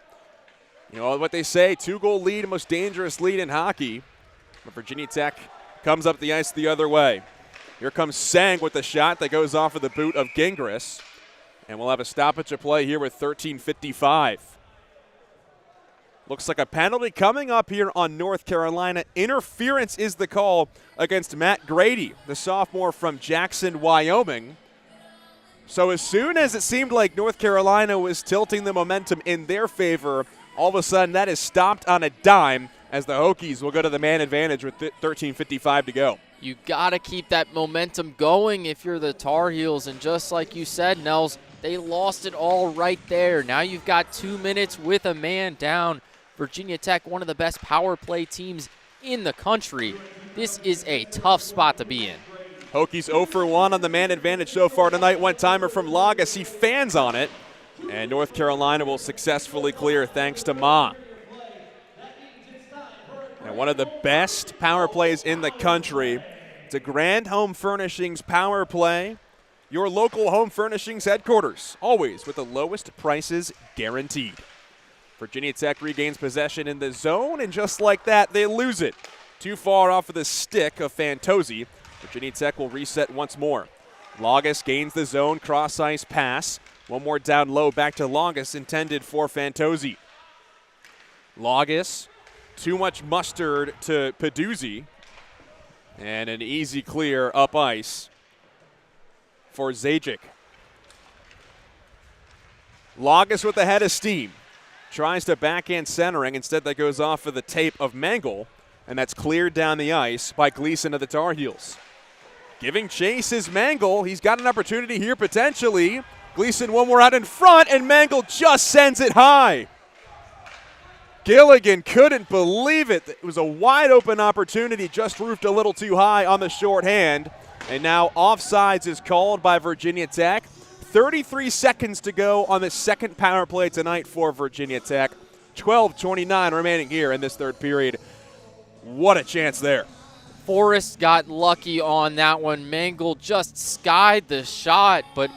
You know what they say, 2-goal lead, most dangerous lead in hockey. But Virginia Tech comes up the ice the other way. Here comes Sang with the shot that goes off of the boot of Gingras. And we'll have a stoppage of play here with 13:55. Looks like a penalty coming up here on North Carolina. Interference is the call against Matt Grady, the sophomore from Jackson, Wyoming. So as soon as it seemed like North Carolina was tilting the momentum in their favor, all of a sudden that is stopped on a dime as the Hokies will go to the man advantage with 13:55 to go. You got to keep that momentum going if you're the Tar Heels. And just like you said, Nels, they lost it all right there. Now you've got 2 minutes with a man down. Virginia Tech, one of the best power play teams in the country. This is a tough spot to be in. Hokies 0 for 1 on the man advantage so far tonight. One-timer from Lagas. He fans on it. And North Carolina will successfully clear thanks to Ma. And one of the best power plays in the country. It's a Grand Home Furnishings power play. Your local home furnishings headquarters, always with the lowest prices guaranteed. Virginia Tech regains possession in the zone, and just like that, they lose it. Too far off of the stick of Fantozzi. Virginia Tech will reset once more. Lagas gains the zone, cross-ice pass. One more down low, back to Lagas, intended for Fantozzi. Lagas, too much mustard to Peduzzi. And an easy clear up ice for Zajic. Lagas with the head of steam. Tries to backhand centering. Instead, that goes off of the tape of Mangle. And that's cleared down the ice by Gleason of the Tar Heels. Giving chase is Mangle. He's got an opportunity here potentially. Gleason one more out in front, and Mangle just sends it high. Gilligan couldn't believe it. It was a wide open opportunity, just roofed a little too high on the shorthand. And now offsides is called by Virginia Tech. 33 seconds to go on the second power play tonight for Virginia Tech. 12:29 remaining here in this third period. What a chance there. Forrest got lucky on that one. Mangle just skied the shot, but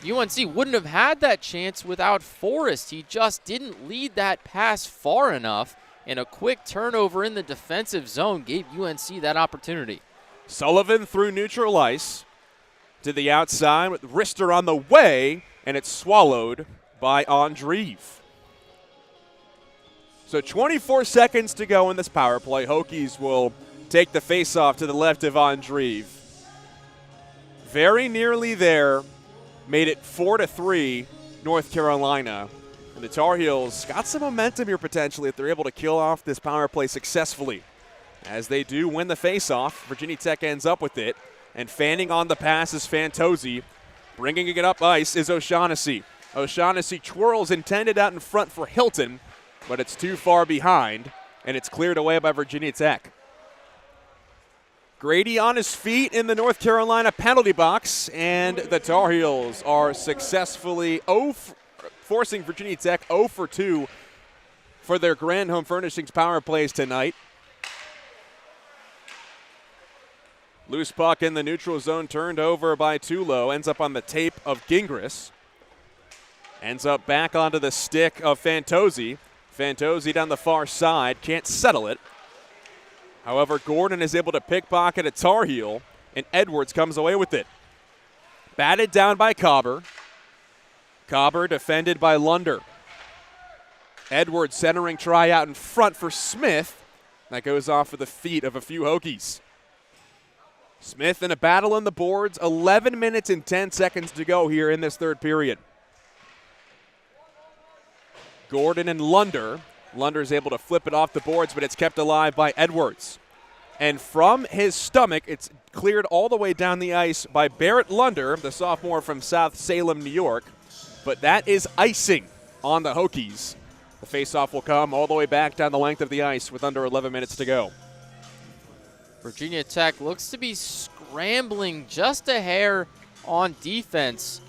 UNC wouldn't have had that chance without Forrest. He just didn't lead that pass far enough, and a quick turnover in the defensive zone gave UNC that opportunity. Sullivan through neutral ice to the outside with Rister on the way, and it's swallowed by Andreev. So 24 seconds to go in this power play. Hokies will take the faceoff to the left of Andreev. Very nearly there. Made it 4-3 North Carolina. And the Tar Heels got some momentum here potentially if they're able to kill off this power play successfully. As they do win the faceoff, Virginia Tech ends up with it. And fanning on the pass is Fantozzi. Bringing it up ice is O'Shaughnessy. O'Shaughnessy twirls intended out in front for Hilton, but it's too far behind, and it's cleared away by Virginia Tech. Grady on his feet in the North Carolina penalty box, and the Tar Heels are successfully forcing Virginia Tech 0 for 2 for their Grand Home Furnishings power plays tonight. Loose puck in the neutral zone turned over by Tulo, ends up on the tape of Gingras. Ends up back onto the stick of Fantozzi. Fantozzi down the far side, can't settle it. However, Gordon is able to pickpocket a Tar Heel, and Edwards comes away with it. Batted down by Cobber. Cobber defended by Lunder. Edwards centering try out in front for Smith. That goes off of the feet of a few Hokies. Smith in a battle on the boards. 11 minutes and 10 seconds to go here in this third period. Gordon and Lunder. Lunder's able to flip it off the boards, but it's kept alive by Edwards. And from his stomach, it's cleared all the way down the ice by Barrett Lunder, the sophomore from South Salem, New York. But that is icing on the Hokies. The faceoff will come all the way back down the length of the ice with under 11 minutes to go. Virginia Tech looks to be scrambling just a hair on defense.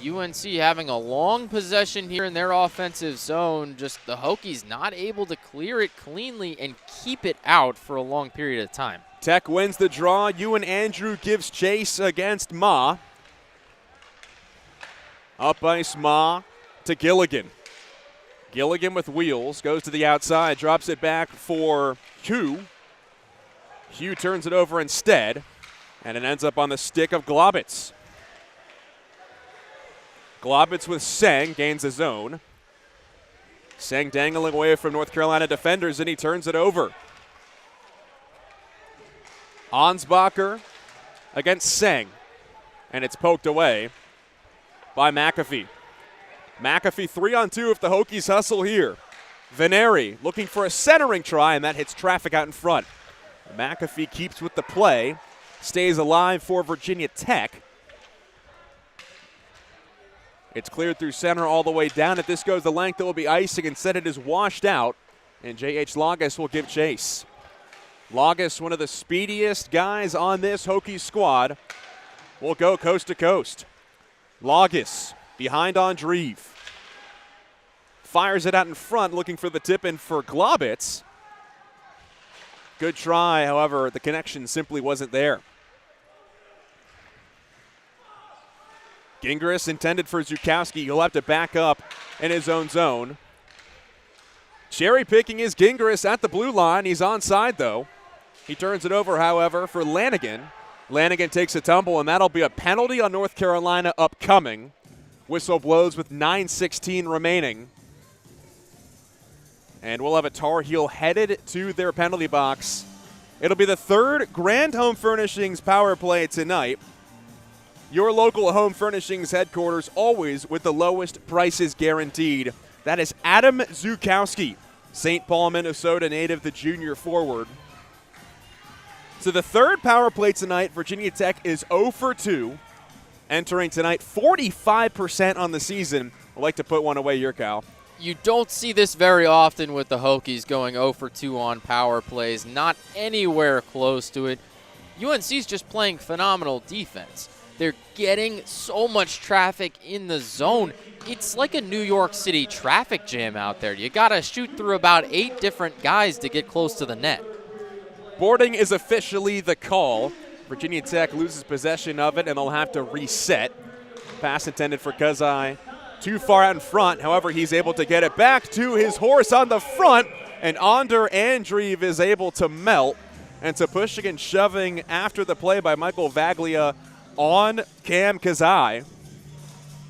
UNC having a long possession here in their offensive zone. Just the Hokies not able to clear it cleanly and keep it out for a long period of time. Tech wins the draw. Ewan Andrew gives chase against Ma. Up ice Ma to Gilligan. Gilligan with wheels, goes to the outside, drops it back for Hugh. Hugh turns it over instead, and it ends up on the stick of Globitz. Globitz with Seng, gains the zone. Seng dangling away from North Carolina defenders, and he turns it over. Ansbacher against Seng, and it's poked away by McAfee. McAfee 3-on-2 if the Hokies hustle here. Veneri looking for a centering try, and that hits traffic out in front. McAfee keeps with the play, stays alive for Virginia Tech. It's cleared through center all the way down. If this goes the length, it will be icing. Instead, it is washed out, and J.H. Lagas will give chase. Lagas, one of the speediest guys on this Hokies squad, will go coast to coast. Lagas behind Andreev. Fires it out in front, looking for the tip-in for Globitz. Good try, however, the connection simply wasn't there. Gingras intended for Zukowski. He'll have to back up in his own zone. Cherry picking is Gingras at the blue line. He's onside, though. He turns it over, however, for Lanigan. Lanigan takes a tumble, and that'll be a penalty on North Carolina upcoming. Whistle blows with 9:16 remaining. And we'll have a Tar Heel headed to their penalty box. It'll be the third Grand Home Furnishings power play tonight. Your local home furnishings headquarters, always with the lowest prices guaranteed. That is Adam Zukowski, St. Paul, Minnesota native, the junior forward. So the third power play tonight, Virginia Tech is 0 for 2. Entering tonight, 45% on the season. I'd like to put one away here, Cal. You don't see this very often with the Hokies going 0 for 2 on power plays. Not anywhere close to it. UNC's just playing phenomenal defense. They're getting so much traffic in the zone. It's like a New York City traffic jam out there. You got to shoot through about 8 different guys to get close to the net. Boarding is officially the call. Virginia Tech loses possession of it, and they'll have to reset. Pass intended for Kazai. Too far out in front. However, he's able to get it back to his horse on the front, and Onder Andreev is able to melt. And to pushing and shoving after the play by Michael Vaglia on Cam Kazai.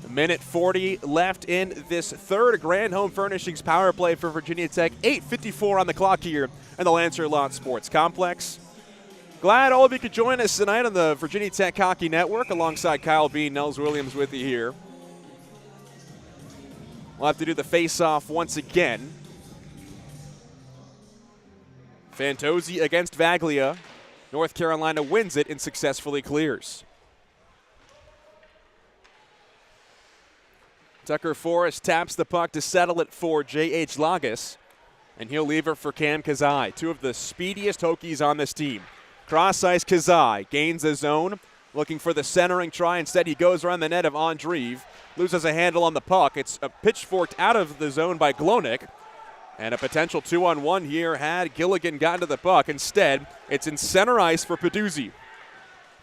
Minute 40 left in this third Grand Home Furnishings power play for Virginia Tech. 8:54 on the clock here in the Lancer Lawn Sports Complex. Glad all of you could join us tonight on the Virginia Tech Hockey Network alongside Kyle Bean, Nels Williams with you here. We'll have to do the face-off once again. Fantozzi against Vaglia. North Carolina wins it and successfully clears. Tucker Forrest taps the puck to settle it for J.H. Lagas, and he'll leave her for Cam Kazai, two of the speediest Hokies on this team. Cross-ice Kazai gains the zone, looking for the centering try. Instead, he goes around the net of Andreev, loses a handle on the puck. It's a pitchforked out of the zone by Glonek, and a potential 2-on-1 here had Gilligan gotten to the puck. Instead, it's in center ice for Peduzzi.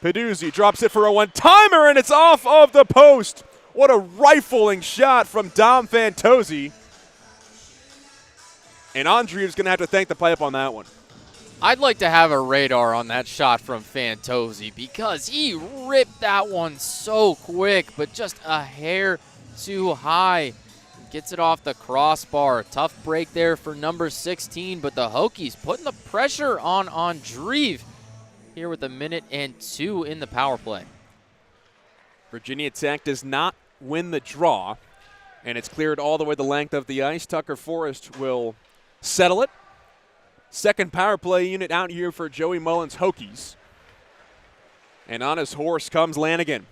Peduzzi drops it for a one-timer, and it's off of the post. What a rifling shot from Dom Fantozzi. And Andreev's going to have to thank the pipe on that one. I'd like to have a radar on that shot from Fantozzi because he ripped that one so quick, but just a hair too high. Gets it off the crossbar. Tough break there for number 16, but the Hokies putting the pressure on Andreev here with 1:02 in the power play. Virginia Tech does not win the draw, and it's cleared all the way the length of the ice. Tucker Forrest will settle it. Second power play unit out here for Joey Mullins' Hokies. And on his horse comes Lanigan.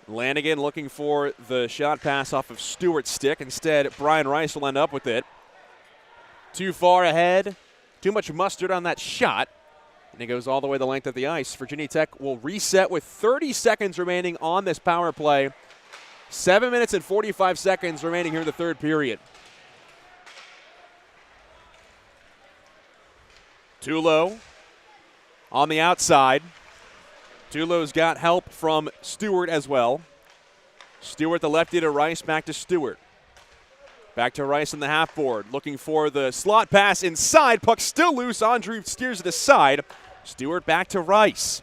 Lanigan looking for the shot pass off of Stewart's stick. Instead, Brian Rice will end up with it. Too far ahead. Too much mustard on that shot. And it goes all the way the length of the ice. Virginia Tech will reset with 30 seconds remaining on this power play. 7 minutes and 45 seconds remaining here in the third period. Tulo on the outside. Tulo's got help from Stewart as well. Stewart, the lefty to Rice, back to Stewart. Back to Rice in the half board, looking for the slot pass inside. Puck still loose. Andreev steers it aside. Stewart back to Rice.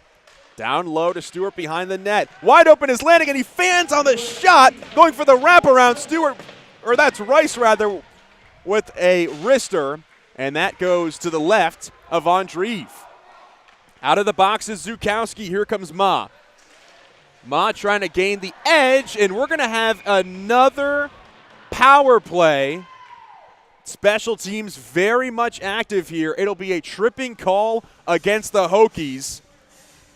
Down low to Stewart behind the net. Wide open is Lanigan. He fans on the shot, going for the wraparound. Stewart, or that's Rice rather, with a wrister, and that goes to the left of Andreev. Out of the box is Zukowski. Here comes Ma. Ma trying to gain the edge, and we're going to have another power play. Special teams very much active here. It'll be a tripping call against the Hokies,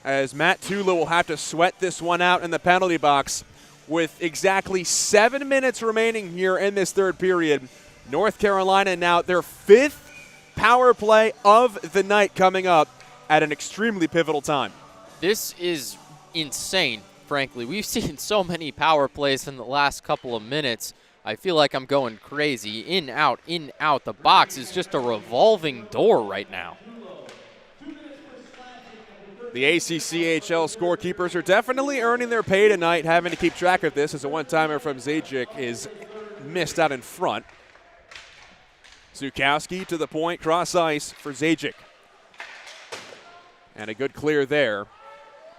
as Matt Tulo will have to sweat this one out in the penalty box with exactly 7 minutes remaining here in this third period. North Carolina now their 5th power play of the night coming up at an extremely pivotal time. This is insane, frankly. We've seen so many power plays in the last couple of minutes. I feel like I'm going crazy. In, out, in, out. The box is just a revolving door right now. The ACCHL scorekeepers are definitely earning their pay tonight, having to keep track of this as a one-timer from Zajic is missed out in front. Zukowski to the point, cross ice for Zajic. And a good clear there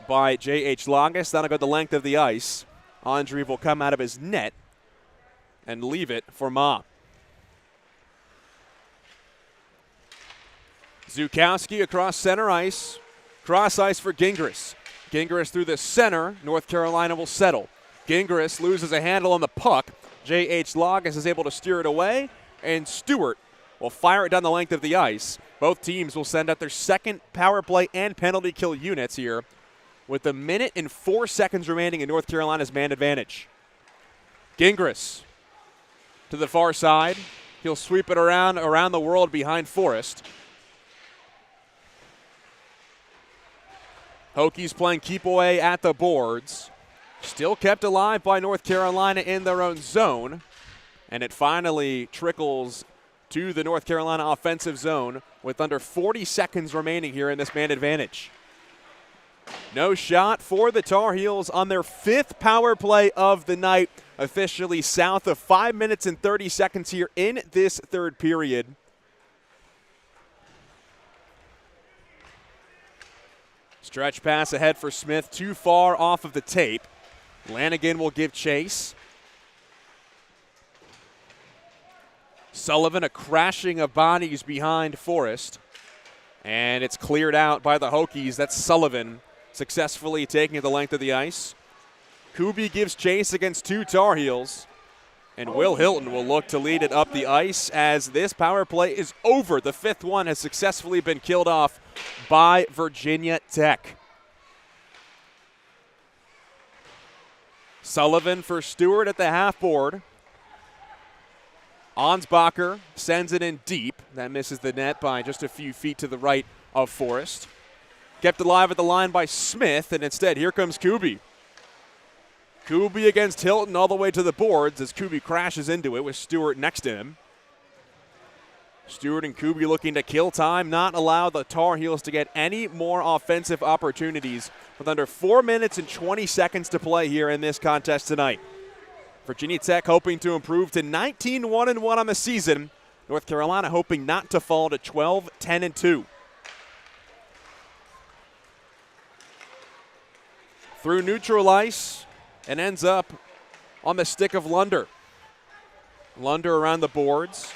by J.H. Longus. That'll go the length of the ice. Andreev will come out of his net and leave it for Ma. Zukowski across center ice. Cross ice for Gingras. Gingras through the center. North Carolina will settle. Gingras loses a handle on the puck. J.H. Longus is able to steer it away, and Stewart will fire it down the length of the ice. Both teams will send out their second power play and penalty kill units here with 1:04 seconds remaining in North Carolina's man advantage. Gingras to the far side. He'll sweep it around the world behind Forrest. Hokies playing keep away at the boards. Still kept alive by North Carolina in their own zone. And it finally trickles to the North Carolina offensive zone with under 40 seconds remaining here in this man advantage. No shot for the Tar Heels on their 5th power play of the night, officially south of 5 minutes and 30 seconds here in this third period. Stretch pass ahead for Smith, too far off of the tape. Lanigan will give chase. Sullivan, a crashing of bodies behind Forrest. And it's cleared out by the Hokies. That's Sullivan successfully taking it the length of the ice. Kubi gives chase against 2 Tar Heels. And Will Hilton will look to lead it up the ice as this power play is over. The 5th one has successfully been killed off by Virginia Tech. Sullivan for Stewart at the half board. Ansbacher sends it in deep. That misses the net by just a few feet to the right of Forrest. Kept alive at the line by Smith, and instead here comes Kubi. Kubi against Hilton all the way to the boards as Kubi crashes into it with Stewart next to him. Stewart and Kubi looking to kill time, not allow the Tar Heels to get any more offensive opportunities with under 4 minutes and 20 seconds to play here in this contest tonight. Virginia Tech hoping to improve to 19-1-1 on the season North Carolina hoping not to fall to 12, 10, and 2. Through neutral ice and ends up on the stick of Lunder. Lunder around the boards.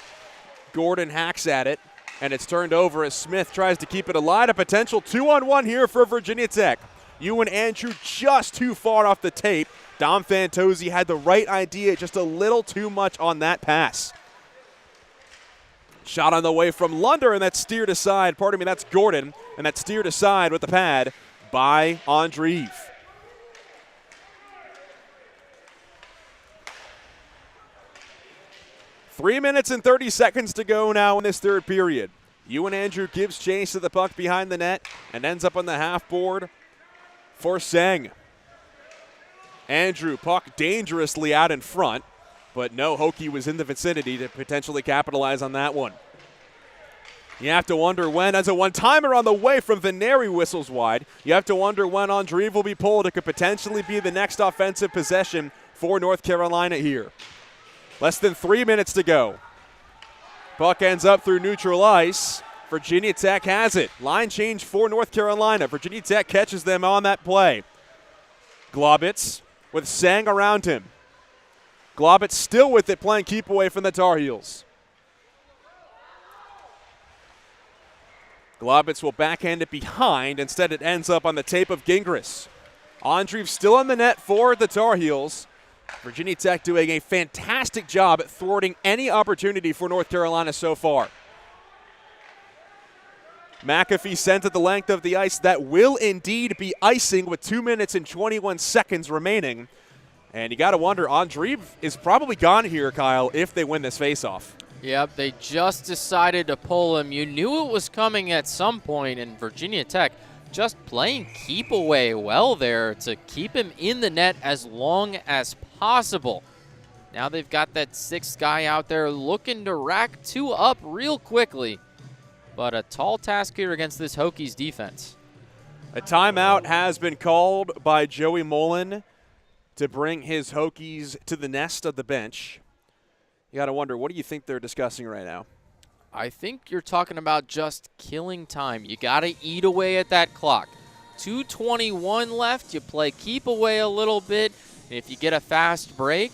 Gordon hacks at it, and it's turned over as Smith tries to keep it alive. A potential 2-on-1 here for Virginia Tech. Ewan Andrew just too far off the tape. Dom Fantozzi had the right idea, just a little too much on that pass. Shot on the way from Lunder, and that's steered aside. Pardon me, that's Gordon, and that's steered aside with the pad by Andreev. 3 minutes and 30 seconds to go now in this third period. Ewan Andrew gives chase to the puck behind the net and ends up on the half board for Seng. Andrew, puck dangerously out in front, but no Hokie was in the vicinity to potentially capitalize on that one. You have to wonder when, as a one-timer on the way from Veneri whistles wide, you have to wonder when Andreev will be pulled. It could potentially be the next offensive possession for North Carolina here. Less than 3 minutes to go. Puck ends up through neutral ice. Virginia Tech has it. Line change for North Carolina. Virginia Tech catches them on that play. Globitz with Sang around him. Globitz still with it, playing keep away from the Tar Heels. Globitz will backhand it behind. Instead, it ends up on the tape of Gingras. Andreev still on the net for the Tar Heels. Virginia Tech doing a fantastic job at thwarting any opportunity for North Carolina so far. McAfee sent it the length of the ice. That will indeed be icing with 2 minutes and 21 seconds remaining. And you got to wonder, Andreev is probably gone here, Kyle, if they win this faceoff. Yep, they just decided to pull him. You knew it was coming at some point, and Virginia Tech just playing keep away well there to keep him in the net as long as possible. Now they've got that sixth guy out there looking to rack two up real quickly. But a tall task here against this Hokies defense. A timeout has been called by Joey Mullen to bring his Hokies to the nest of the bench. You got to wonder, what do you think they're discussing right now? I think you're talking about just killing time. You got to eat away at that clock. 2:21 left. You play keep away a little bit. And if you get a fast break,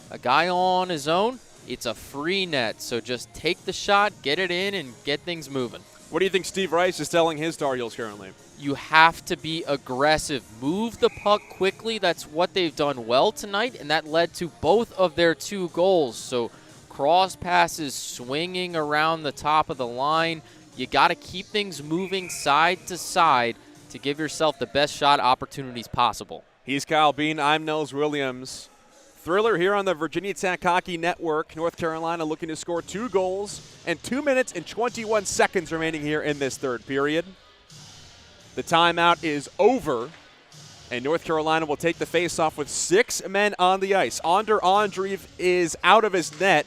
a guy on his own, it's a free net. So just take the shot, get it in, and get things moving. What do you think Steve Rice is telling his Tar Heels currently? You have to be aggressive. Move the puck quickly. That's what they've done well tonight, and that led to both of their 2 goals. So cross passes swinging around the top of the line. You got to keep things moving side to side to give yourself the best shot opportunities possible. He's Kyle Bean. I'm Nels Williams. Thriller here on the Virginia Tech Hockey Network. North Carolina looking to score 2 goals and 2 minutes and 21 seconds remaining here in this third period. The timeout is over, and North Carolina will take the faceoff with 6 men on the ice. Andreev is out of his net,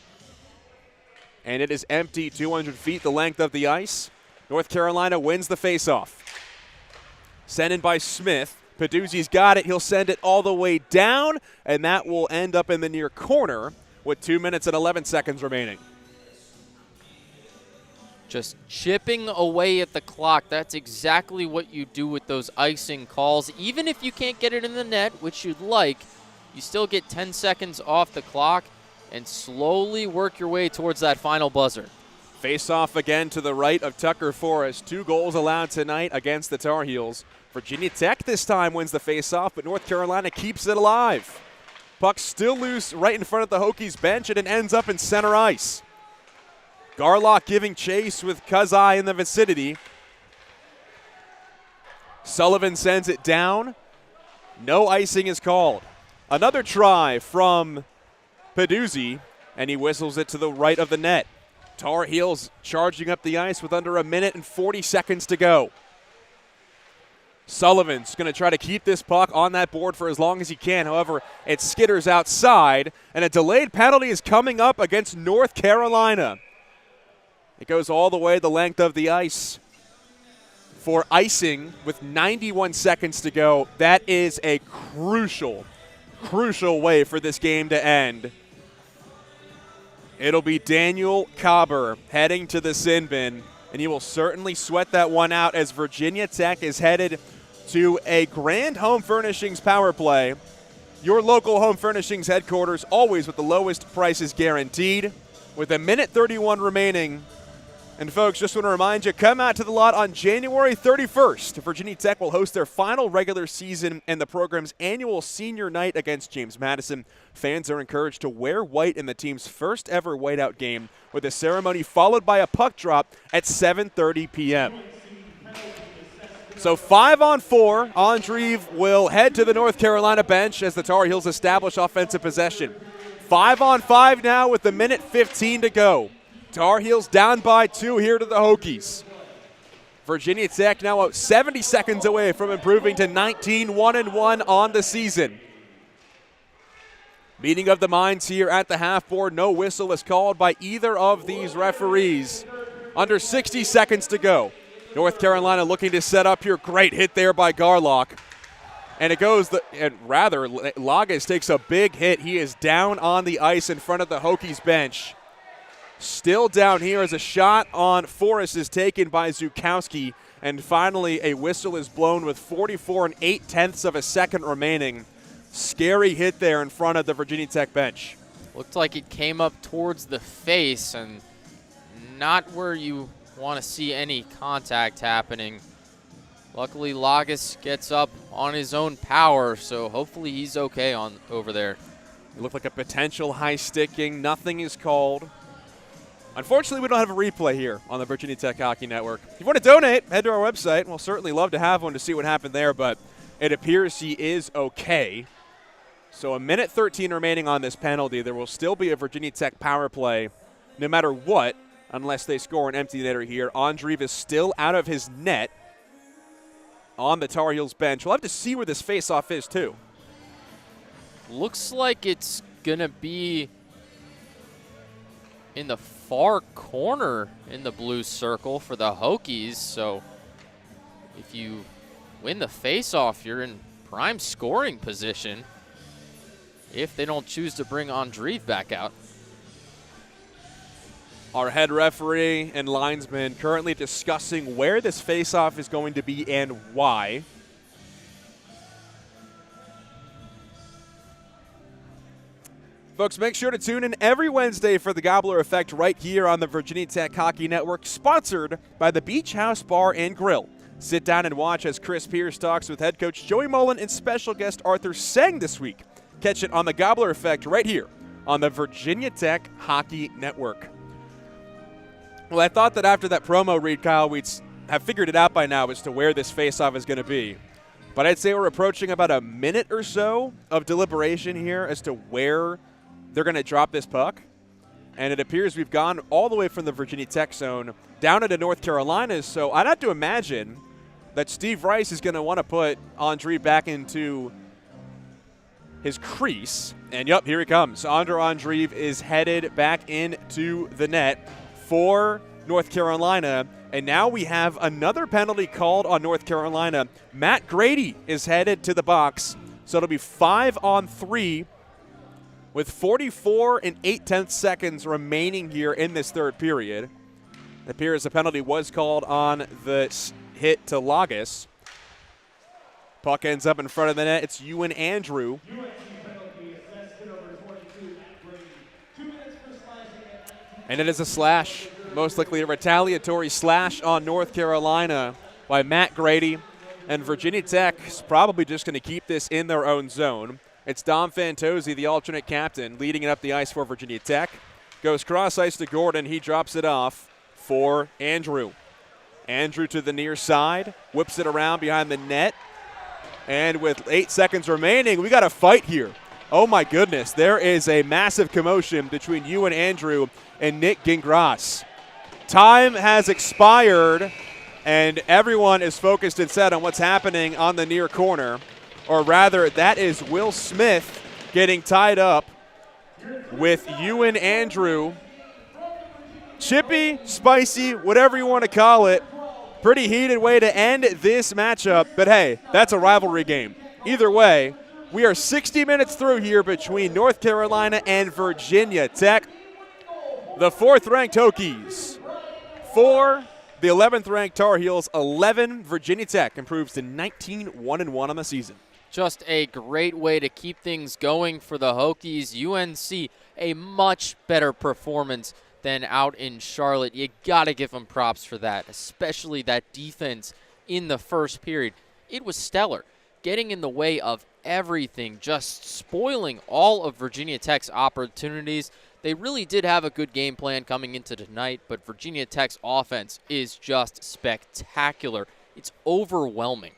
and it is empty, 200 feet the length of the ice. North Carolina wins the faceoff. Sent in by Smith. Peduzzi's got it. He'll send it all the way down, and that will end up in the near corner with 2 minutes and 11 seconds remaining. Just chipping away at the clock. That's exactly what you do with those icing calls. Even if you can't get it in the net, which you'd like, you still get 10 seconds off the clock and slowly work your way towards that final buzzer. Face-off again to the right of Tucker Forrest. 2 goals allowed tonight against the Tar Heels. Virginia Tech this time wins the face-off, but North Carolina keeps it alive. Puck still loose right in front of the Hokies bench, and it ends up in center ice. Garlock giving chase with Kazai in the vicinity. Sullivan sends it down. No icing is called. Another try from Peduzzi, and he whistles it to the right of the net. Tar Heels charging up the ice with under 1 minute and 40 seconds to go. Sullivan's going to try to keep this puck on that board for as long as he can. However, it skitters outside, and a delayed penalty is coming up against North Carolina. It goes all the way the length of the ice for icing with 91 seconds to go. That is a crucial way for this game to end. It'll be Daniel Cobber heading to the sin bin, and he will certainly sweat that one out as Virginia Tech is headed to a Grand Home Furnishings power play. Your local home furnishings headquarters, always with the lowest prices guaranteed. With a minute 31 remaining. And folks, just want to remind you, come out to the lot on January 31st. Virginia Tech will host their final regular season and the program's annual senior night against James Madison. Fans are encouraged to wear white in the team's first ever whiteout game, with a ceremony followed by a puck drop at 7:30 p.m. So 5-on-4, Andreev will head to the North Carolina bench as the Tar Heels establish offensive possession. 5-on-5 now with a minute 15 to go. Tar Heels down by 2 here to the Hokies. Virginia Tech now 70 seconds away from improving to 19-1-1 on the season. Meeting of the minds here at the half board. No whistle is called by either of these referees. Under 60 seconds to go. North Carolina looking to set up here. Great hit there by Garlock. And it goes, Lagas takes a big hit. He is down on the ice in front of the Hokies bench. Still down here as a shot on Forrest is taken by Zukowski. And finally, a whistle is blown with 44 8/10 of a second remaining. Scary hit there in front of the Virginia Tech bench. Looked like it came up towards the face and not where you want to see any contact happening. Luckily, Lagas gets up on his own power, so hopefully he's okay over there. It looked like a potential high sticking. Nothing is called. Unfortunately, we don't have a replay here on the Virginia Tech Hockey Network. If you want to donate, head to our website. We'll certainly love to have one to see what happened there, but it appears he is okay. So a minute 13 remaining on this penalty. There will still be a Virginia Tech power play no matter what, unless they score an empty netter here. Andreev is still out of his net on the Tar Heels bench. We'll have to see where this faceoff is, too. Looks like it's going to be in the far corner in the blue circle for the Hokies. So if you win the faceoff, you're in prime scoring position if they don't choose to bring Andreev back out. Our head referee and linesman currently discussing where this faceoff is going to be and why. Folks, make sure to tune in every Wednesday for the Gobbler Effect right here on the Virginia Tech Hockey Network, sponsored by the Beach House Bar and Grill. Sit down and watch as Chris Pierce talks with head coach Joey Mullen and special guest Arthur Sang this week. Catch it on the Gobbler Effect right here on the Virginia Tech Hockey Network. Well, I thought that after that promo read, Kyle, we'd have figured it out by now as to where this faceoff is going to be. But I'd say we're approaching about a minute or so of deliberation here as to where they're going to drop this puck. And it appears we've gone all the way from the Virginia Tech zone down into North Carolina. So I'd have to imagine that Steve Rice is going to want to put Andreev back into his crease. And, yep, here he comes. Andreev is headed back into the net for North Carolina. And now we have another penalty called on North Carolina. Matt Grady is headed to the box. So it'll be 5-on-3 with 44 8/10 seconds remaining here in this third period. It appears a penalty was called on the hit to Lagas. Puck ends up in front of the net. It's Ewan Andrew. And it is a slash, most likely a retaliatory slash on North Carolina by Matt Grady. And Virginia Tech is probably just going to keep this in their own zone. It's Dom Fantozzi, the alternate captain, leading it up the ice for Virginia Tech. Goes cross ice to Gordon. He drops it off for Andrew. Andrew to the near side, whips it around behind the net. And with 8 seconds remaining, we got a fight here. Oh my goodness, there is a massive commotion between Ewan Andrew and Nick Gingras. Time has expired, and everyone is focused and set on what's happening on the near corner. Or rather, that is Will Smith getting tied up with Ewan Andrew. Chippy, spicy, whatever you want to call it. Pretty heated way to end this matchup. But hey, that's a rivalry game. Either way, we are 60 minutes through here between North Carolina and Virginia Tech. The 4th-ranked Hokies 4, the 11th-ranked Tar Heels 11. Virginia Tech improves to 19-1-1 on the season. Just a great way to keep things going for the Hokies. UNC, a much better performance than out in Charlotte. You got to give them props for that, especially that defense in the first period. It was stellar, getting in the way of everything, just spoiling all of Virginia Tech's opportunities. They really did have a good game plan coming into tonight, but Virginia Tech's offense is just spectacular. It's overwhelming.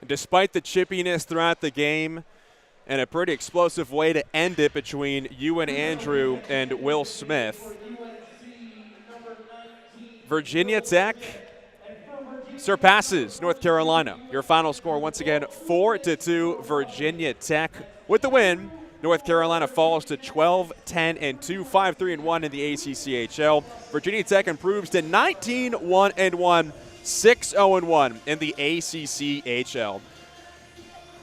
Despite the chippiness throughout the game and a pretty explosive way to end it between Ewan Andrew and Will Smith, Virginia Tech surpasses North Carolina. Your final score, once again, 4-2, Virginia Tech. With the win, North Carolina falls to 12-10-2, 5-3-1 in the ACCHL. Virginia Tech improves to 19-1-1, 6-0-1 in the ACCHL.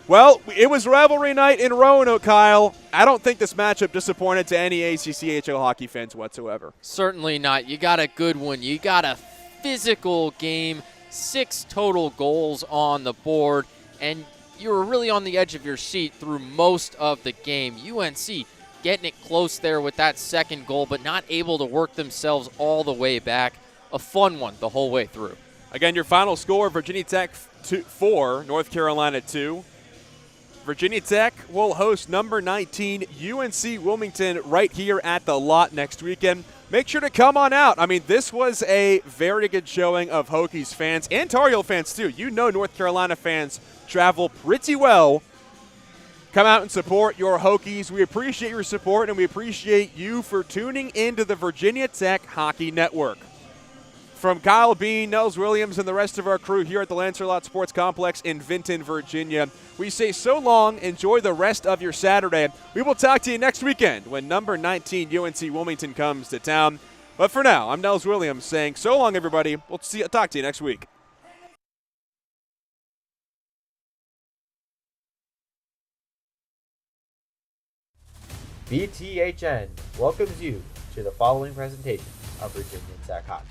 Well, it was rivalry night in Roanoke, Kyle. I don't think this matchup disappointed to any ACCHL hockey fans whatsoever. Certainly not. You got a good one. You got a physical game, 6 total goals on the board, and you were really on the edge of your seat through most of the game. UNC getting it close there with that second goal, but not able to work themselves all the way back. A fun one the whole way through. Again, your final score, Virginia Tech 4, North Carolina 2. Virginia Tech will host number 19 UNC Wilmington right here at the Lot next weekend. Make sure to come on out. I mean, this was a very good showing of Hokies fans and Tar Heel fans too. You know North Carolina fans travel pretty well. Come out and support your Hokies. We appreciate your support, and we appreciate you for tuning into the Virginia Tech Hockey Network. From Kyle Bean, Nels Williams, and the rest of our crew here at the Lancerlot Sports Complex in Vinton, Virginia, we say so long. Enjoy the rest of your Saturday. We will talk to you next weekend when number 19 UNC Wilmington comes to town. But for now, I'm Nels Williams saying so long, everybody. We'll talk to you next week. VTHN welcomes you to the following presentation of Virginia Tech Hockey.